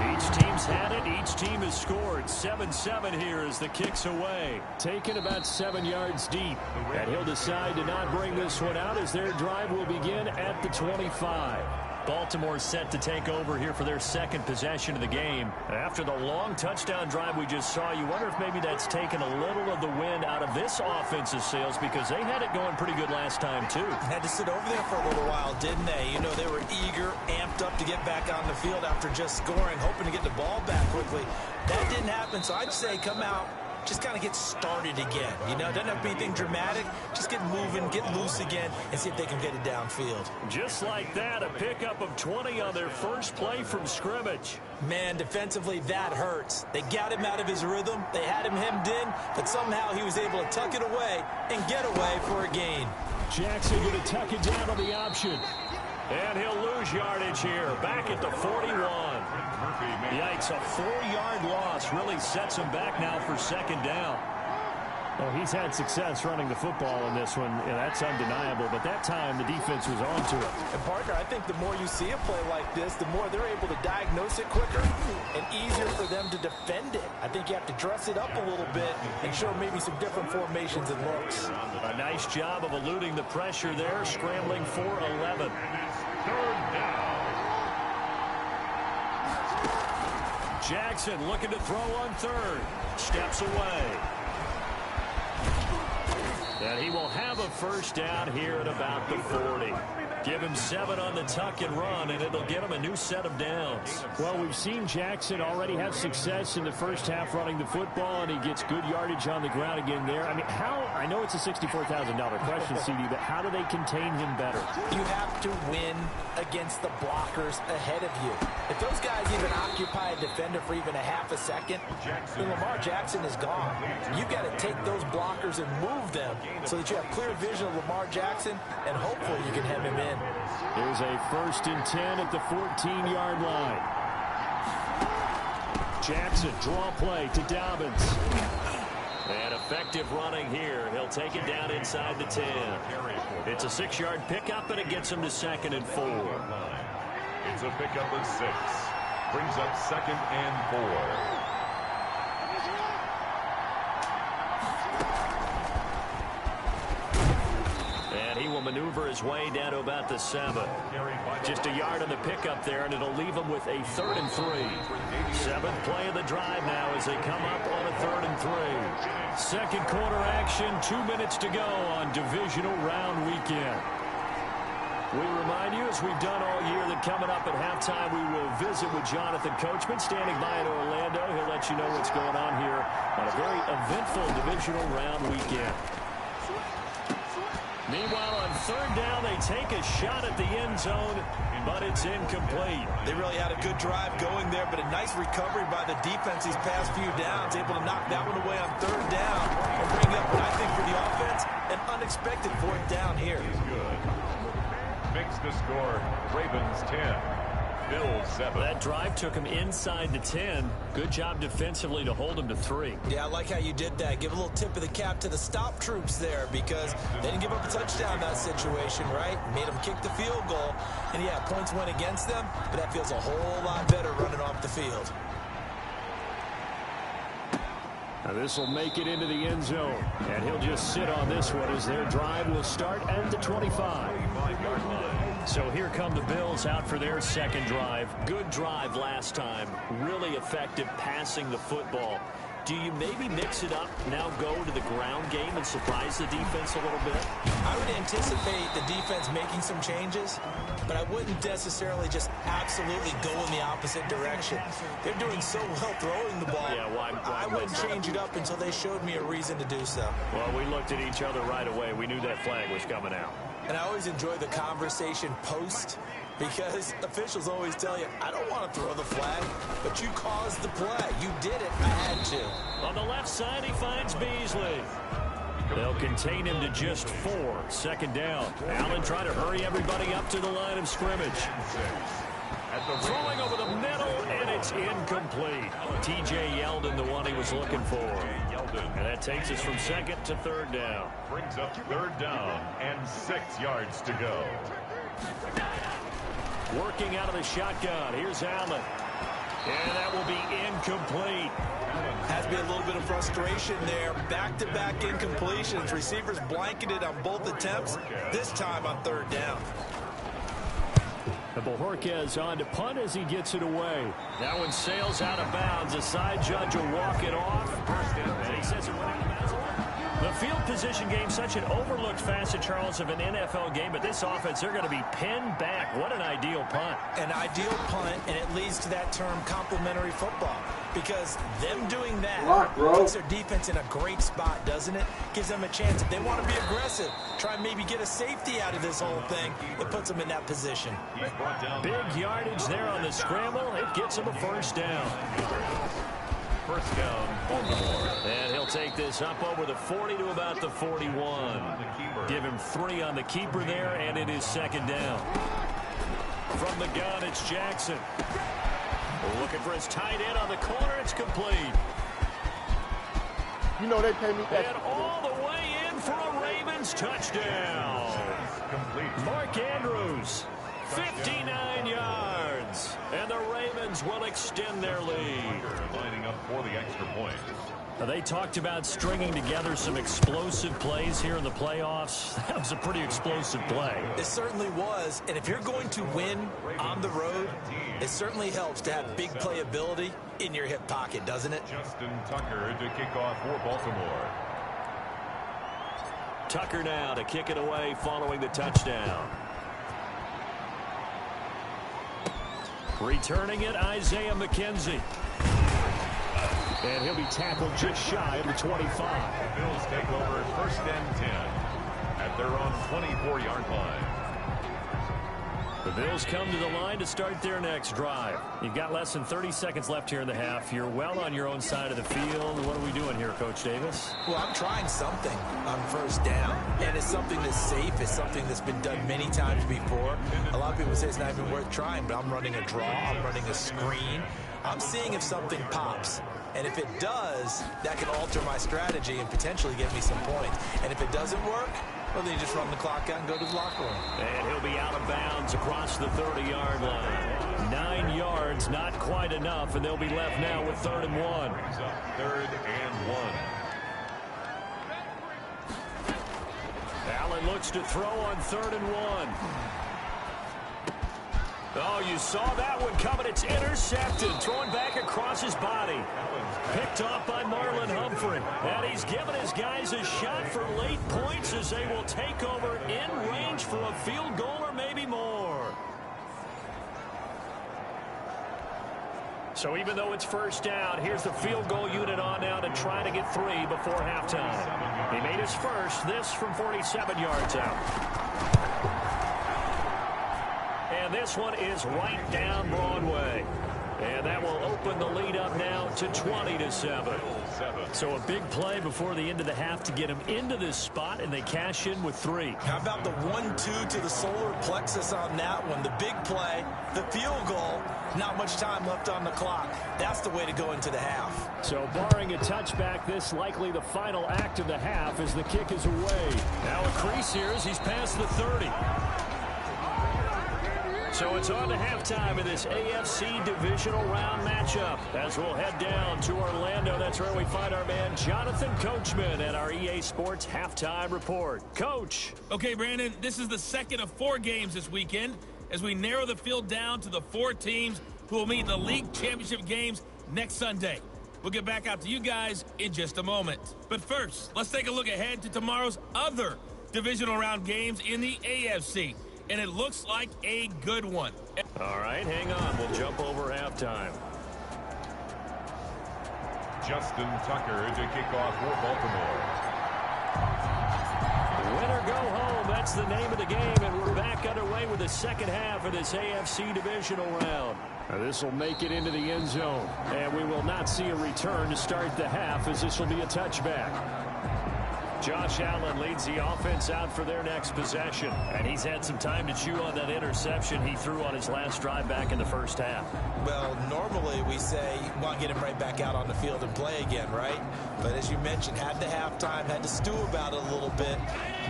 Each team's had it. Each team has scored. 7-7 here as the kick's away. Taken about 7 yards deep. And he'll decide to not bring this one out as their drive will begin at the 25. Baltimore set to take over here for their second possession of the game. After the long touchdown drive we just saw, you wonder if maybe that's taken a little of the wind out of this offensive sails, because they had it going pretty good last time too. Had to sit over there for a little while, didn't they? You know, they were eager, amped up to get back on the field after just scoring, hoping to get the ball back quickly. That didn't happen, so I'd say come out, just kind of get started again. You know, doesn't have to be anything dramatic. Just get moving, get loose again, and see if they can get it downfield. Just like that, a pickup of 20 on their first play from scrimmage. Man, defensively, that hurts. They got him out of his rhythm. They had him hemmed in, but somehow he was able to tuck it away and get away for a gain. Jackson going to tuck it down on the option. And he'll lose yardage here, back at the 41. Yikes, a 4-yard loss really sets him back now for second down. Well, he's had success running the football in this one, and that's undeniable. But that time, the defense was on to it. And, partner, I think the more you see a play like this, the more they're able to diagnose it quicker and easier for them to defend it. I think you have to dress it up a little bit and show maybe some different formations and looks. A nice job of eluding the pressure there, scrambling for 11. Third down. Jackson looking to throw on third. Steps away. And he will have a first down here at about the 40. Give him 7 on the tuck and run, and it'll get him a new set of downs. Well, we've seen Jackson already have success in the first half running the football, and he gets good yardage on the ground again there. I mean, I know it's a $64,000 question, CD, but how do they contain him better? You have to win against the blockers ahead of you. If those guys even occupy a defender for even a half a second, then Lamar Jackson is gone. You've got to take those blockers and move them so that you have clear vision of Lamar Jackson, and hopefully you can hem him in. Here's a 1st and 10 at the 14-yard line. Jackson, draw play to Dobbins. And effective running here. He'll take it down inside the 10. It's a 6-yard pickup, and it gets him to 2nd and 4. It's a pickup of 6. Brings up 2nd and 4. He will maneuver his way down to about the 7. Just a yard on the pickup there, and it'll leave him with a 3rd and 3. 7th play of the drive now as they come up on a 3rd and 3. Second quarter action, 2 minutes to go on Divisional Round Weekend. We remind you, as we've done all year, that coming up at halftime, we will visit with Jonathan Coachman, standing by in Orlando. He'll let you know what's going on here on a very eventful Divisional Round Weekend. Meanwhile, on 3rd down, they take a shot at the end zone, but it's incomplete. They really had a good drive going there, but a nice recovery by the defense these past few downs, able to knock that one away on 3rd down and bring up what I think for the offense, an unexpected 4th down here. Good. Makes the score Ravens 10. Bills 7. That drive took him inside the 10. Good job defensively to hold him to 3. Yeah, I like how you did that. Give a little tip of the cap to the stop troops there, because they didn't give up a touchdown in that situation, right? Made them kick the field goal. And yeah, points went against them, but that feels a whole lot better running off the field. Now this will make it into the end zone, and he'll just sit on this one as their drive will start at the 25-yard line. So here come the Bills out for their second drive. Good drive last time. Really effective passing the football. Do you maybe mix it up, now go to the ground game and surprise the defense a little bit? I would anticipate the defense making some changes, but I wouldn't necessarily just absolutely go in the opposite direction. They're doing so well throwing the ball. Yeah, why I wouldn't change it up until they showed me a reason to do so. Well, we looked at each other right away. We knew that flag was coming out. And I always enjoy the conversation post, because officials always tell you, I don't want to throw the flag, but you caused the play. You did it. I had to. On the left side, he finds Beasley. They'll contain him to just 4. 2nd down. Allen trying to hurry everybody up to the line of scrimmage. Throwing over the middle, and it's incomplete. T.J. Yeldon, the one he was looking for. And that takes us from 2nd to 3rd down. Brings up 3rd down and 6 yards to go. Working out of the shotgun. Here's Allen. And that will be incomplete. Has to be a little bit of frustration there. Back-to-back incompletions. Receivers blanketed on both attempts, this time on 3rd down. Bojorquez on to punt as he gets it away. That one sails out of bounds. The side judge will walk it off. And he says it went out of bounds. The field position game, such an overlooked facet, Charles, of an NFL game. But this offense, they're going to be pinned back. What an ideal punt. An ideal punt, and it leads to that term complementary football. Because them doing that puts their defense in a great spot, doesn't it? Gives them a chance. If they want to be aggressive, try and maybe get a safety out of this whole thing, it puts them in that position. Big yardage there on the scramble. It gets them a first down. First down, Baltimore. And he'll take this up over the 40 to about the 41. Give him 3 on the keeper there, and it is second down. From the gun, it's Jackson. Looking for his tight end on the corner. It's complete. You know they pay me. And all the way in for a Ravens touchdown. Mark Andrews, 59 yards. And the Ravens will extend their lead. Lining up for the extra point. They talked about stringing together some explosive plays here in the playoffs. That was a pretty explosive play. It certainly was. And if you're going to win on the road, it certainly helps to have big playability in your hip pocket, doesn't it? Justin Tucker to kick off for Baltimore. Tucker now to kick it away following the touchdown. Returning it, Isaiah McKenzie. And he'll be tackled just shy of the 25. The Bills take over first and 10 at their own 24-yard line. The Bills come to the line to start their next drive. You've got less than 30 seconds left here in the half. You're well on your own side of the field. What are we doing here, Coach Davis? Well, I'm trying something on first down, and it's something that's safe. It's something that's been done many times before. A lot of people say it's not even worth trying, but I'm running a draw. I'm running a screen. I'm seeing if something pops. And if it does, that can alter my strategy and potentially get me some points. And if it doesn't work, well, then you just run the clock out and go to the locker room. And he'll be out of bounds across the 30-yard line. 9 yards, not quite enough, and they'll be left now with 3rd and 1. Third and 1. Allen looks to throw on 3rd and 1. Oh, you saw that one coming. It's intercepted. Thrown back across his body. Picked off by Marlon Humphrey. And he's given his guys a shot for late points as they will take over in range for a field goal or maybe more. So even though it's first down, here's the field goal unit on now to try to get 3 before halftime. He made his first, this from 47 yards out. And this one is right down Broadway. And that will open the lead up now to 20-7. So a big play before the end of the half to get him into this spot, and they cash in with 3. How about the 1-2 to the solar plexus on that one? The big play, the field goal, not much time left on the clock. That's the way to go into the half. So barring a touchback, this likely the final act of the half as the kick is away. Now a crease here as he's past the 30. So it's on to halftime in this AFC Divisional Round matchup. As we'll head down to Orlando, that's where we find our man Jonathan Coachman at our EA Sports Halftime Report. Coach. Okay, Brandon, this is the second of 4 games this weekend as we narrow the field down to the 4 teams who will meet in the league championship games next Sunday. We'll get back out to you guys in just a moment. But first, let's take a look ahead to tomorrow's other Divisional Round games in the AFC. And it looks like a good one. All right, hang on. We'll jump over halftime. Justin Tucker to kick off for Baltimore. Win or go home, that's the name of the game, and we're back underway with the second half of this AFC Divisional Round. This will make it into the end zone, and we will not see a return to start the half as this will be a touchback. Josh Allen leads the offense out for their next possession. And he's had some time to chew on that interception he threw on his last drive back in the first half. Well, normally we say you want to get him right back out on the field and play again, right? But as you mentioned, had the halftime, had to stew about it a little bit.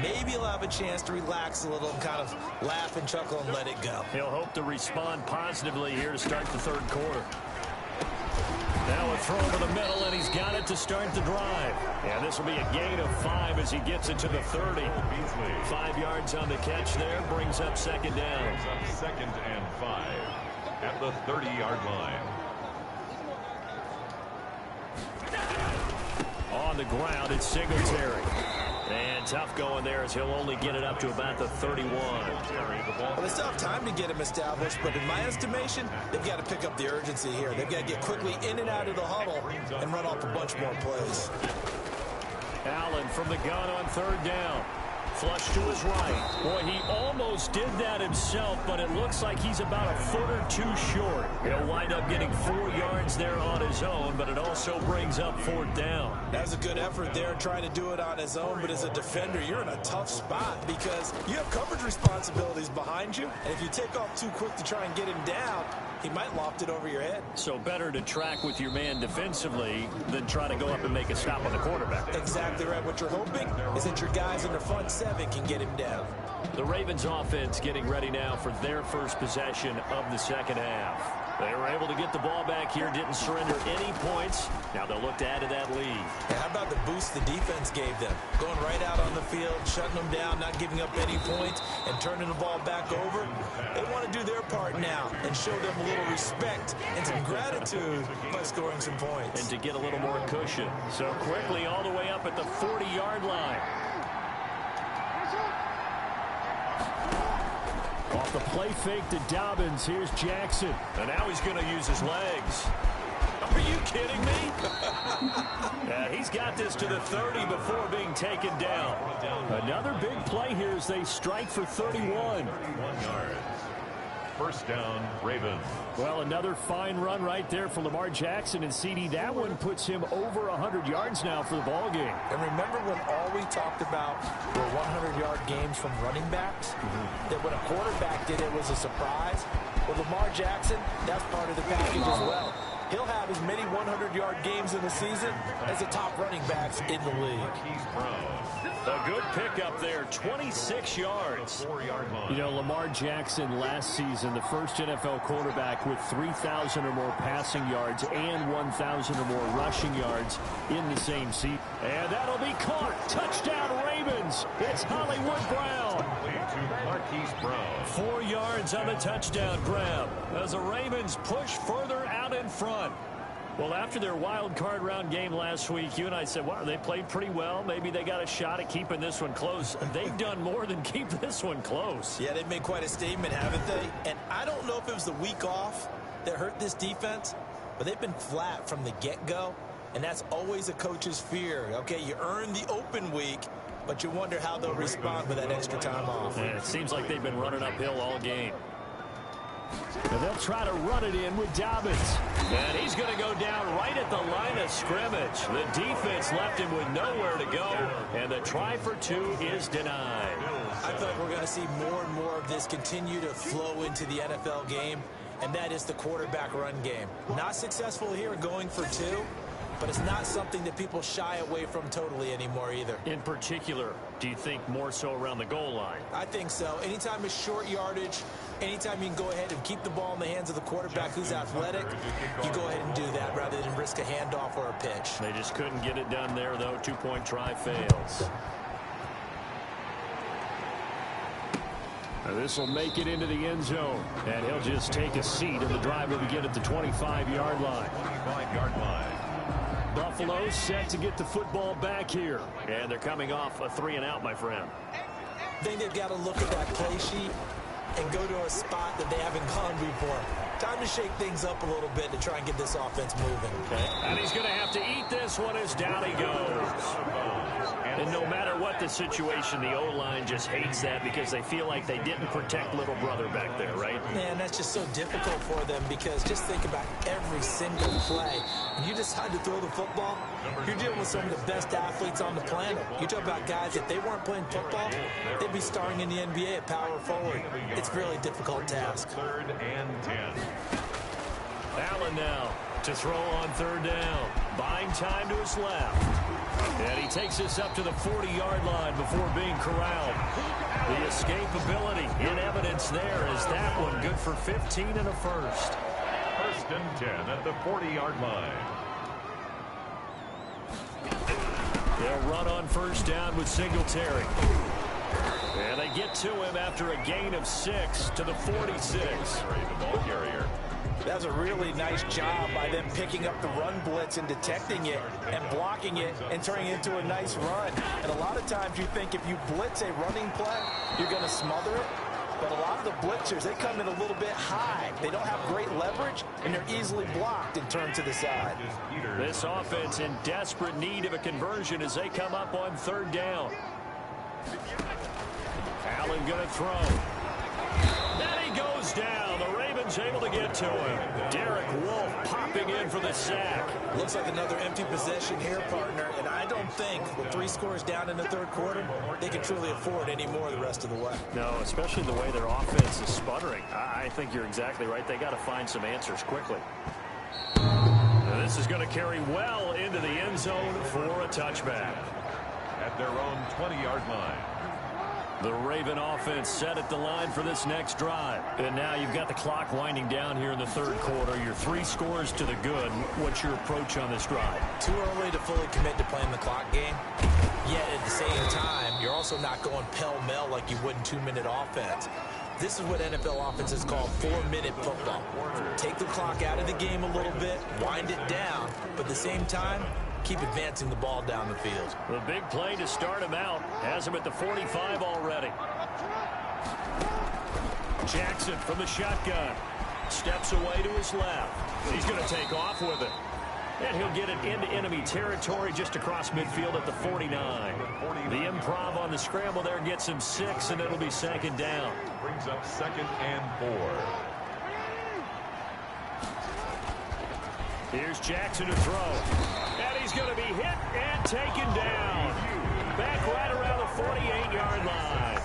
Maybe he'll have a chance to relax a little and kind of laugh and chuckle and let it go. He'll hope to respond positively here to start the third quarter. Now a throw to the middle, and he's got it to start the drive. And this will be a gain of 5 as he gets it to the 30. 5 yards on the catch there, brings up second down. Brings up second and 5 at the 30-yard line. On the ground, it's Singletary. And tough going there as he'll only get it up to about the 31. Well, they still have time to get him established, but in my estimation, they've got to pick up the urgency here. They've got to get quickly in and out of the huddle and run off a bunch more plays. Allen from the gun on third down. Flush to his right. Boy, he almost did that himself, but it looks like he's about a foot or two short. He'll wind up getting 4 yards there on his own, but it also brings up fourth down. That was a good effort there, trying to do it on his own, but as a defender, you're in a tough spot because you have coverage responsibilities behind you, and if you take off too quick to try and get him down, he might loft it over your head. So better to track with your man defensively than try to go up and make a stop on the quarterback. Exactly right. What you're hoping is that your guys in the front 7 can get him down. The Ravens offense getting ready now for their first possession of the second half. They were able to get the ball back here, didn't surrender any points. Now they'll look to add to that lead. Yeah, how about the boost the defense gave them? Going right out on the field, shutting them down, not giving up any points, and turning the ball back over. They want to do their part now and show them a little respect and some gratitude by scoring some points. And to get a little more cushion. So quickly all the way up at the 40-yard line. Off the play fake to Dobbins. Here's Jackson. And now he's going to use his legs. Are you kidding me? Yeah, he's got this to the 30 before being taken down. Another big play here as they strike for 31. 31 yards. First down, Ravens. Well, another fine run right there for Lamar Jackson and CD. That one puts him over 100 yards now for the ball game. And remember when all we talked about were 100-yard games from running backs? That when a quarterback did it was a surprise? Well, Lamar Jackson, that's part of the package as well. He'll have as many 100-yard games in the season as the top running backs in the league. A good pickup there, 26 yards. 4-yard line. You know, Lamar Jackson last season, the first NFL quarterback with 3,000 or more passing yards and 1,000 or more rushing yards in the same season. And that'll be caught. Touchdown, Ravens. It's Hollywood Brown. 4 yards on the touchdown grab as the Ravens push further out in front. Well, after their wild card round game last week, you and I said, wow, they played pretty well. Maybe they got a shot at keeping this one close. They've done more than keep this one close. Yeah, they've made quite a statement, haven't they? And I don't know if it was the week off that hurt this defense, but they've been flat from the get-go, and that's always a coach's fear. Okay, you earn the open week, but you wonder how they'll respond with that extra time off. And it seems like they've been running uphill all game. And they'll try to run it in with Dobbins. And he's going to go down right at the line of scrimmage. The defense left him with nowhere to go. And the try for 2 is denied. I feel like we're going to see more and more of this continue to flow into the NFL game. And that is the quarterback run game. Not successful here going for 2. But it's not something that people shy away from totally anymore either. In particular, do you think more so around the goal line? I think so. Anytime it's short yardage, anytime you can go ahead and keep the ball in the hands of the quarterback who's athletic, you go ahead and do that rather than risk a handoff or a pitch. They just couldn't get it done there, though. 2-point try fails. This will make it into the end zone. And he'll just take a seat, and the drive will begin at the 25-yard line. 25-yard line. Buffalo set to get the football back here. And they're coming off a 3-and-out, my friend. I think they've got to look at that play sheet and go to a spot that they haven't gone before. Time to shake things up a little bit to try and get this offense moving. Okay. And he's going to have to eat this one as down he goes. And no matter what the situation, the O-line just hates that because they feel like they didn't protect little brother back there, right? Man, that's just so difficult for them because just think about every single play. When you decide to throw the football, you're dealing with some of the best athletes on the planet. You talk about guys, if they weren't playing football, they'd be starring in the NBA at power forward. It's a really difficult task. 3rd and 10. Allen now to throw on 3rd down. Buying time to his left. And he takes this up to the 40-yard line before being corralled. The escapability in evidence there is that one good for 15 and a first. First and 10 at the 40-yard line. They'll run on first down with Singletary. And they get to him after a gain of 6 to the 46. The ball carrier. That's a really nice job by them picking up the run blitz and detecting it and blocking it and turning it into a nice run. And a lot of times you think if you blitz a running play, you're going to smother it. But a lot of the blitzers, they come in a little bit high. They don't have great leverage, and they're easily blocked and turned to the side. This offense in desperate need of a conversion as they come up on third down. Allen going to throw. And he goes down. The Ravens able to get to him. Derek Wolfe popping in for the sack. Looks like another empty possession here, partner, and I don't think with 3 scores down in the third quarter, they can truly afford any more the rest of the way. No, especially the way their offense is sputtering. I think you're exactly right. They got to find some answers quickly. Now, this is going to carry well into the end zone for a touchback. At their own 20-yard line. The Raven offense set at the line for this next drive. And now you've got the clock winding down here in the third quarter. Your 3 scores to the good. What's your approach on this drive? Too early to fully commit to playing the clock game. Yet at the same time, you're also not going pell-mell like you would in 2-minute offense. This is what NFL offenses call 4-minute football. Take the clock out of the game a little bit, wind it down, but at the same time, keep advancing the ball down the field. The big play to start him out has him at the 45 already. Jackson from the shotgun. Steps away to his left. He's going to take off with it. And he'll get it into enemy territory just across midfield at the 49. The improv on the scramble there gets him 6, and it'll be second down. Brings up 2nd and 4. Here's Jackson to throw. And he's going to be hit and taken down. Back right around the 48-yard line.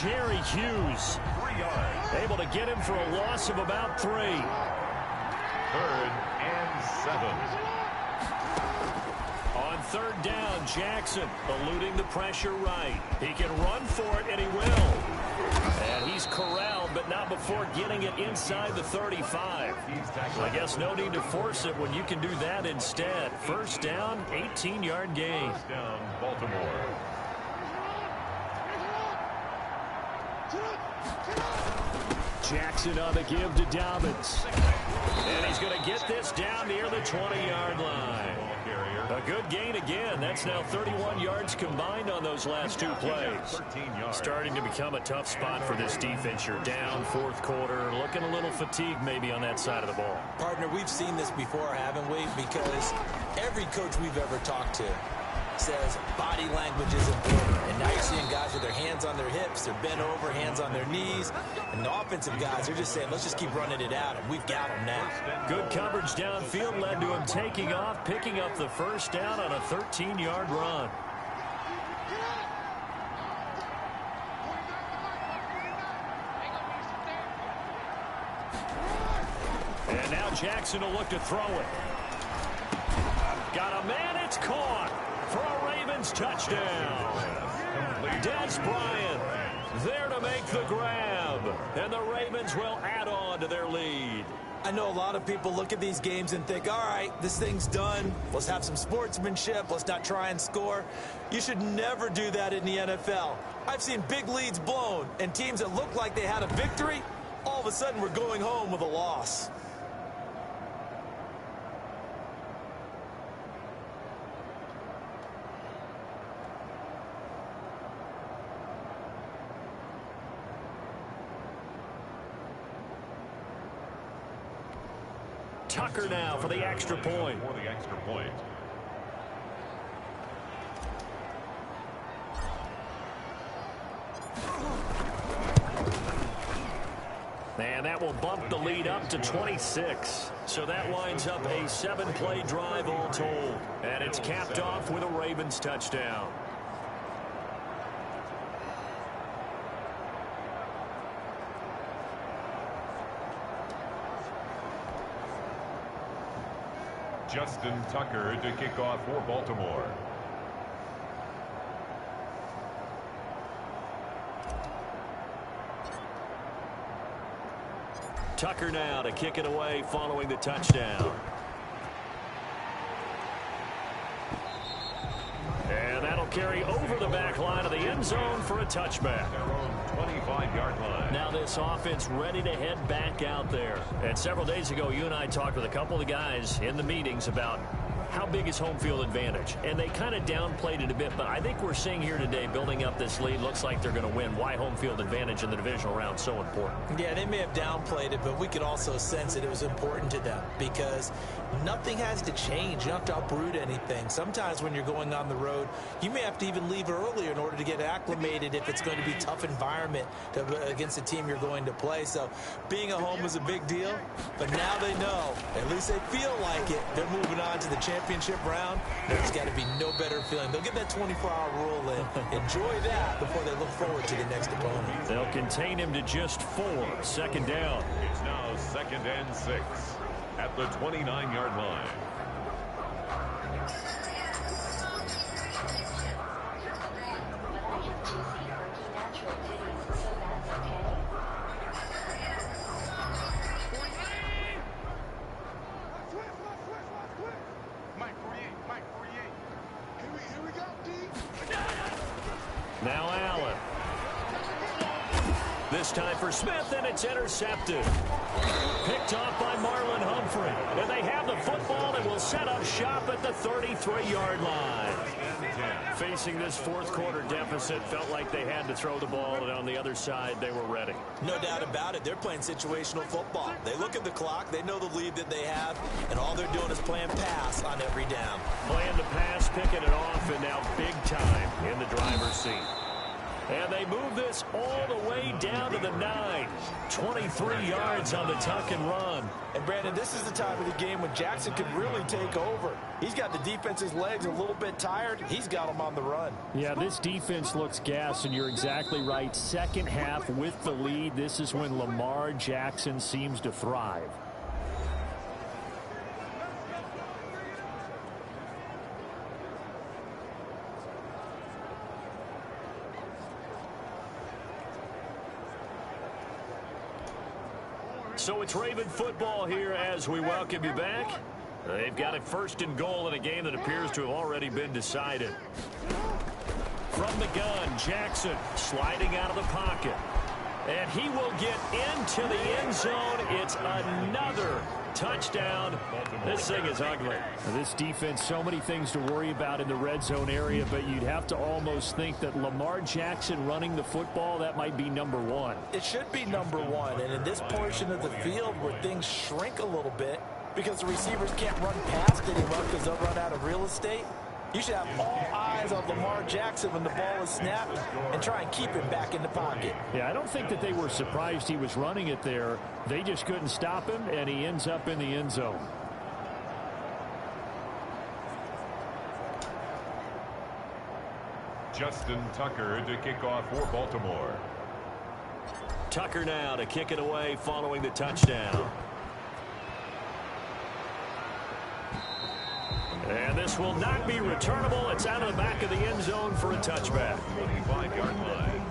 Jerry Hughes 3 yards. able to get him for a loss of about 3. 3rd and 7. On third down, Jackson eluding the pressure right. He can run for it, and he will. And he's corralled, but not before getting it inside the 35. I guess no need to force it when you can do that instead. First down, 18-yard gain. First down, Baltimore. Jackson on the give to Dobbins. And he's going to get this down near the 20-yard line. A good gain again. That's now 31 yards combined on those last 2 plays. 13 yards. Starting to become a tough spot for this defense. You're down fourth quarter, looking a little fatigued maybe on that side of the ball. Partner, we've seen this before, haven't we? Because every coach we've ever talked to says body language is important. And now you're seeing guys with their hands on their hips, they're bent over, hands on their knees. And the offensive guys are just saying, let's just keep running it out, and we've got them now. Good coverage downfield led to him taking off, picking up the first down on a 13-yard run. And now Jackson will look to throw it. Got a man, it's caught for a Ravens touchdown. Des Bryant there to make the grab. And the Ravens will add on to their lead. I know a lot of people look at these games and think, all right, this thing's done. Let's have some sportsmanship. Let's not try and score. You should never do that in the NFL. I've seen big leads blown, and teams that look like they had a victory, all of a sudden we're going home with a loss. Tucker now for the extra point. For the extra point. And that will bump the lead up to 26. So that winds up a 7-play drive all told. And it's capped off with a Ravens touchdown. Justin Tucker to kick off for Baltimore. Tucker now to kick it away following the touchdown. And that'll carry over the back line of the end zone for a touchback. 25-yard line. Now this offense ready to head back out there. And several days ago, you and I talked with a couple of the guys in the meetings about how big is home field advantage. And they kind of downplayed it a bit, but I think we're seeing here today, building up this lead, looks like they're going to win. Why home field advantage in the divisional round so important? Yeah, they may have downplayed it, but we could also sense that it was important to them because nothing has to change. You don't have to uproot anything. Sometimes when you're going on the road, you may have to even leave earlier in order to get acclimated if it's going to be a tough environment against the team you're going to play. So being at home is a big deal, but now they know, at least they feel like it, they're moving on to the championship round. There's got to be no better feeling. They'll get that 24-hour rule in. Enjoy that before they look forward to the next opponent. They'll contain him to just 4. Second down. It's now 2nd and 6 at the 29-yard line. Now Allen. This time for Smith, and it's intercepted. Picked off by Marlon Humphrey. And they have the football and will set up shop at the 33-yard line. Facing this fourth quarter deficit, felt like they had to throw the ball, and on the other side, they were ready. No doubt about it. They're playing situational football. They look at the clock, they know the lead that they have, and all they're doing is playing pass on every down. Playing the pass, picking it off, and now big time in the driver's seat. And they move this all the way down to the 9. 23 yards on the tuck and run. And, Brandon, this is the time of the game when Jackson could really take over. He's got the defense's legs a little bit tired. He's got them on the run. Yeah, this defense looks gassed, and you're exactly right. Second half with the lead, this is when Lamar Jackson seems to thrive. So it's Raven football here as we welcome you back. They've got it 1st and goal in a game that appears to have already been decided. From the gun, Jackson sliding out of the pocket. And he will get into the end zone. It's another touchdown. This thing is ugly. This defense, so many things to worry about in the red zone area, but you'd have to almost think that Lamar Jackson running the football, that might be number 1. It should be number 1, and in this portion of the field where things shrink a little bit because the receivers can't run past anyone because they'll run out of real estate, you should have all eyes on Lamar Jackson when the ball is snapped and try and keep him back in the pocket. Yeah, I don't think that they were surprised he was running it there. They just couldn't stop him, and he ends up in the end zone. Justin Tucker to kick off for Baltimore. Tucker now to kick it away following the touchdown. And this will not be returnable. It's out of the back of the end zone for a touchback. 25-yard line.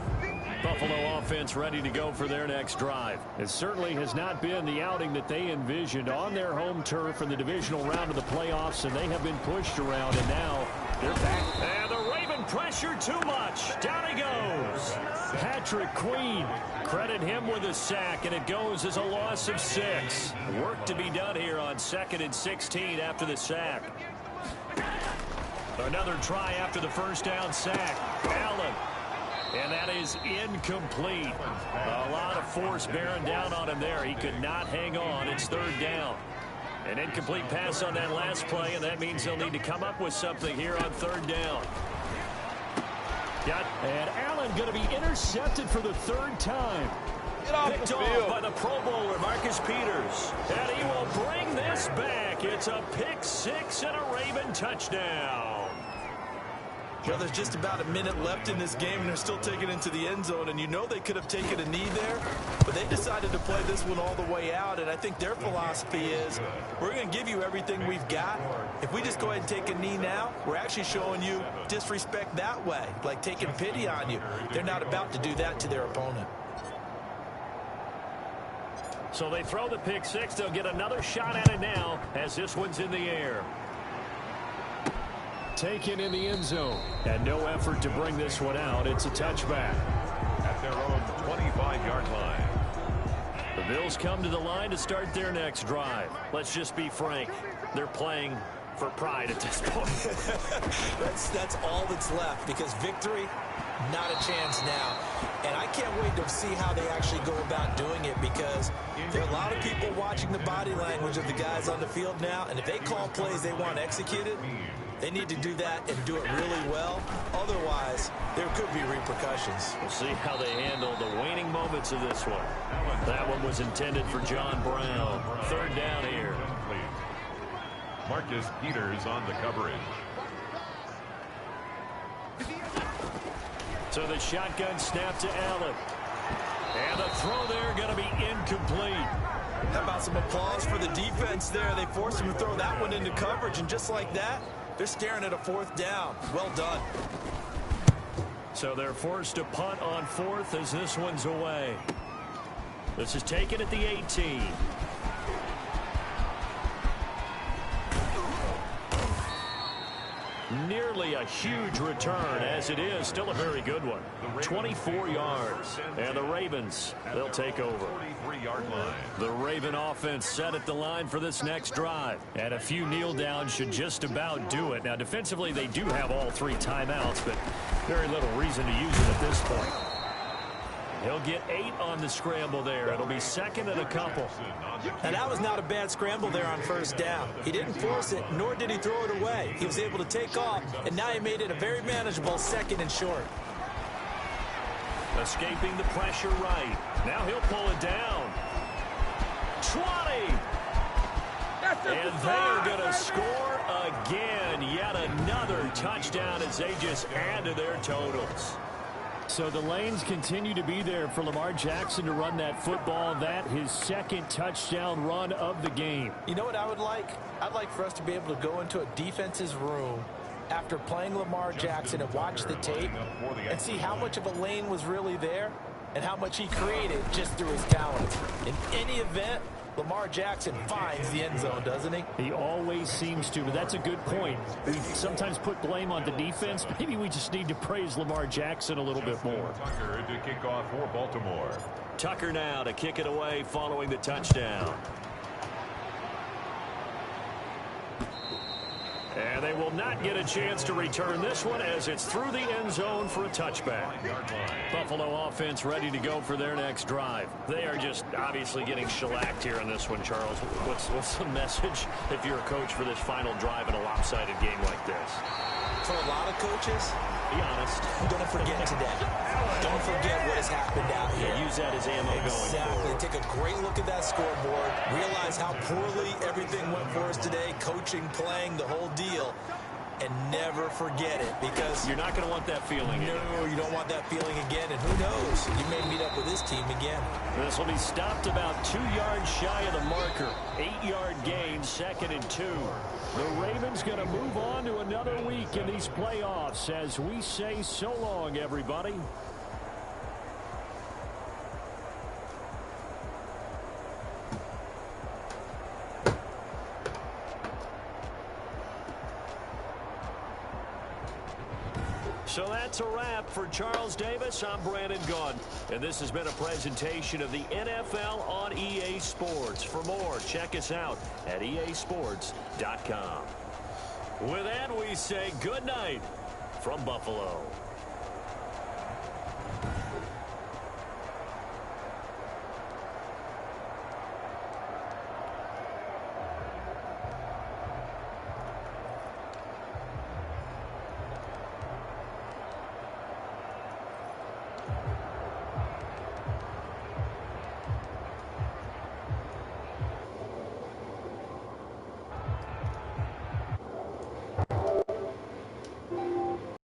Buffalo offense ready to go for their next drive. It certainly has not been the outing that they envisioned on their home turf in the divisional round of the playoffs, and they have been pushed around, and now they're back. And the Raven pressure too much. Down he goes. Patrick Queen. Credit him with a sack, and it goes as a loss of 6. Work to be done here on 2nd and 16 after the sack. Another try after the first down sack. Allen. And that is incomplete. A lot of force bearing down on him there. He could not hang on. It's 3rd down. An incomplete pass on that last play, and that means they'll need to come up with something here on 3rd down. And Allen going to be intercepted for the 3rd time. Picked off by the Pro Bowler, Marcus Peters. And he will bring this back. It's a pick 6 and a Raven touchdown. Well, there's just about a minute left in this game, and they're still taking it into the end zone. And you know they could have taken a knee there, but they decided to play this one all the way out. And I think their philosophy is, we're going to give you everything we've got. If we just go ahead and take a knee now, we're actually showing you disrespect that way, like taking pity on you. They're not about to do that to their opponent. So they throw the pick six. They'll get another shot at it now as this one's in the air. Taken in the end zone. And no effort to bring this one out. It's a touchback. At their own 25-yard line. The Bills come to the line to start their next drive. Let's just be frank. They're playing for pride at this point. That's all that's left, because victory, not a chance now. And I can't wait to see how they actually go about doing it, because there are a lot of people watching the body language of the guys on the field now, and if they call plays they want executed, they need to do that and do it really well. Otherwise, there could be repercussions. We'll see how they handle the waning moments of this one. That one was intended for John Brown. Third down here. Marcus Peters on the coverage. So the shotgun snap to Allen. And the throw there going to be incomplete. How about some applause for the defense there? They forced him to throw that one into coverage, and just like that, they're staring at a fourth down. Well done. So they're forced to punt on fourth as this one's away. This is taken at the 18. Nearly a huge return, as it is still a very good one. 24 yards. And the Ravens, they'll take over. 43-yard line. The Raven offense set at the line for this next drive. And a few kneel downs should just about do it. Now, defensively, they do have all three timeouts, but very little reason to use it at this point. He'll get 8 on the scramble there. It'll be second and a couple. And that was not a bad scramble there on first down. He didn't force it, nor did he throw it away. He was able to take off, and now he made it a very manageable second and short. Escaping the pressure right. Now he'll pull it down. 20! And they are going to score again. Yet another touchdown as they just add to their totals. So the lanes continue to be there for Lamar Jackson to run that football. That his second touchdown run of the game. You know what I would like? I'd like for us to be able to go into a defense's room after playing Lamar Jackson and watch the tape and see how much of a lane was really there and how much he created just through his talent. In any event, Lamar Jackson finds the end zone, doesn't he? He always seems to, but that's a good point. We sometimes put blame on the defense. Maybe we just need to praise Lamar Jackson a little bit more. Tucker to kick off for Baltimore. Tucker now to kick it away following the touchdown. And they will not get a chance to return this one as it's through the end zone for a touchback. Buffalo offense ready to go for their next drive. They are just obviously getting shellacked here in this one, Charles. What's the message if you're a coach for this final drive in a lopsided game like this? For a lot of coaches, be honest. Don't forget today. Don't forget what has happened out here. Yeah, use that as ammo going forward. Take a great look at that scoreboard. Realize how poorly everything went for us today. Coaching, playing, the whole deal. And never forget it, because you're not going to want that feeling. No, you don't want that feeling again. And who knows? You may meet up with this team again. This will be stopped about 2 yards shy of the marker. 8-yard gain, second and 2. The Ravens going to move on to another week in these playoffs as we say so long, everybody. So that's a wrap for Charles Davis. I'm Brandon Gaudin, and this has been a presentation of the NFL on EA Sports. For more, check us out at easports.com. With that, we say good night from Buffalo.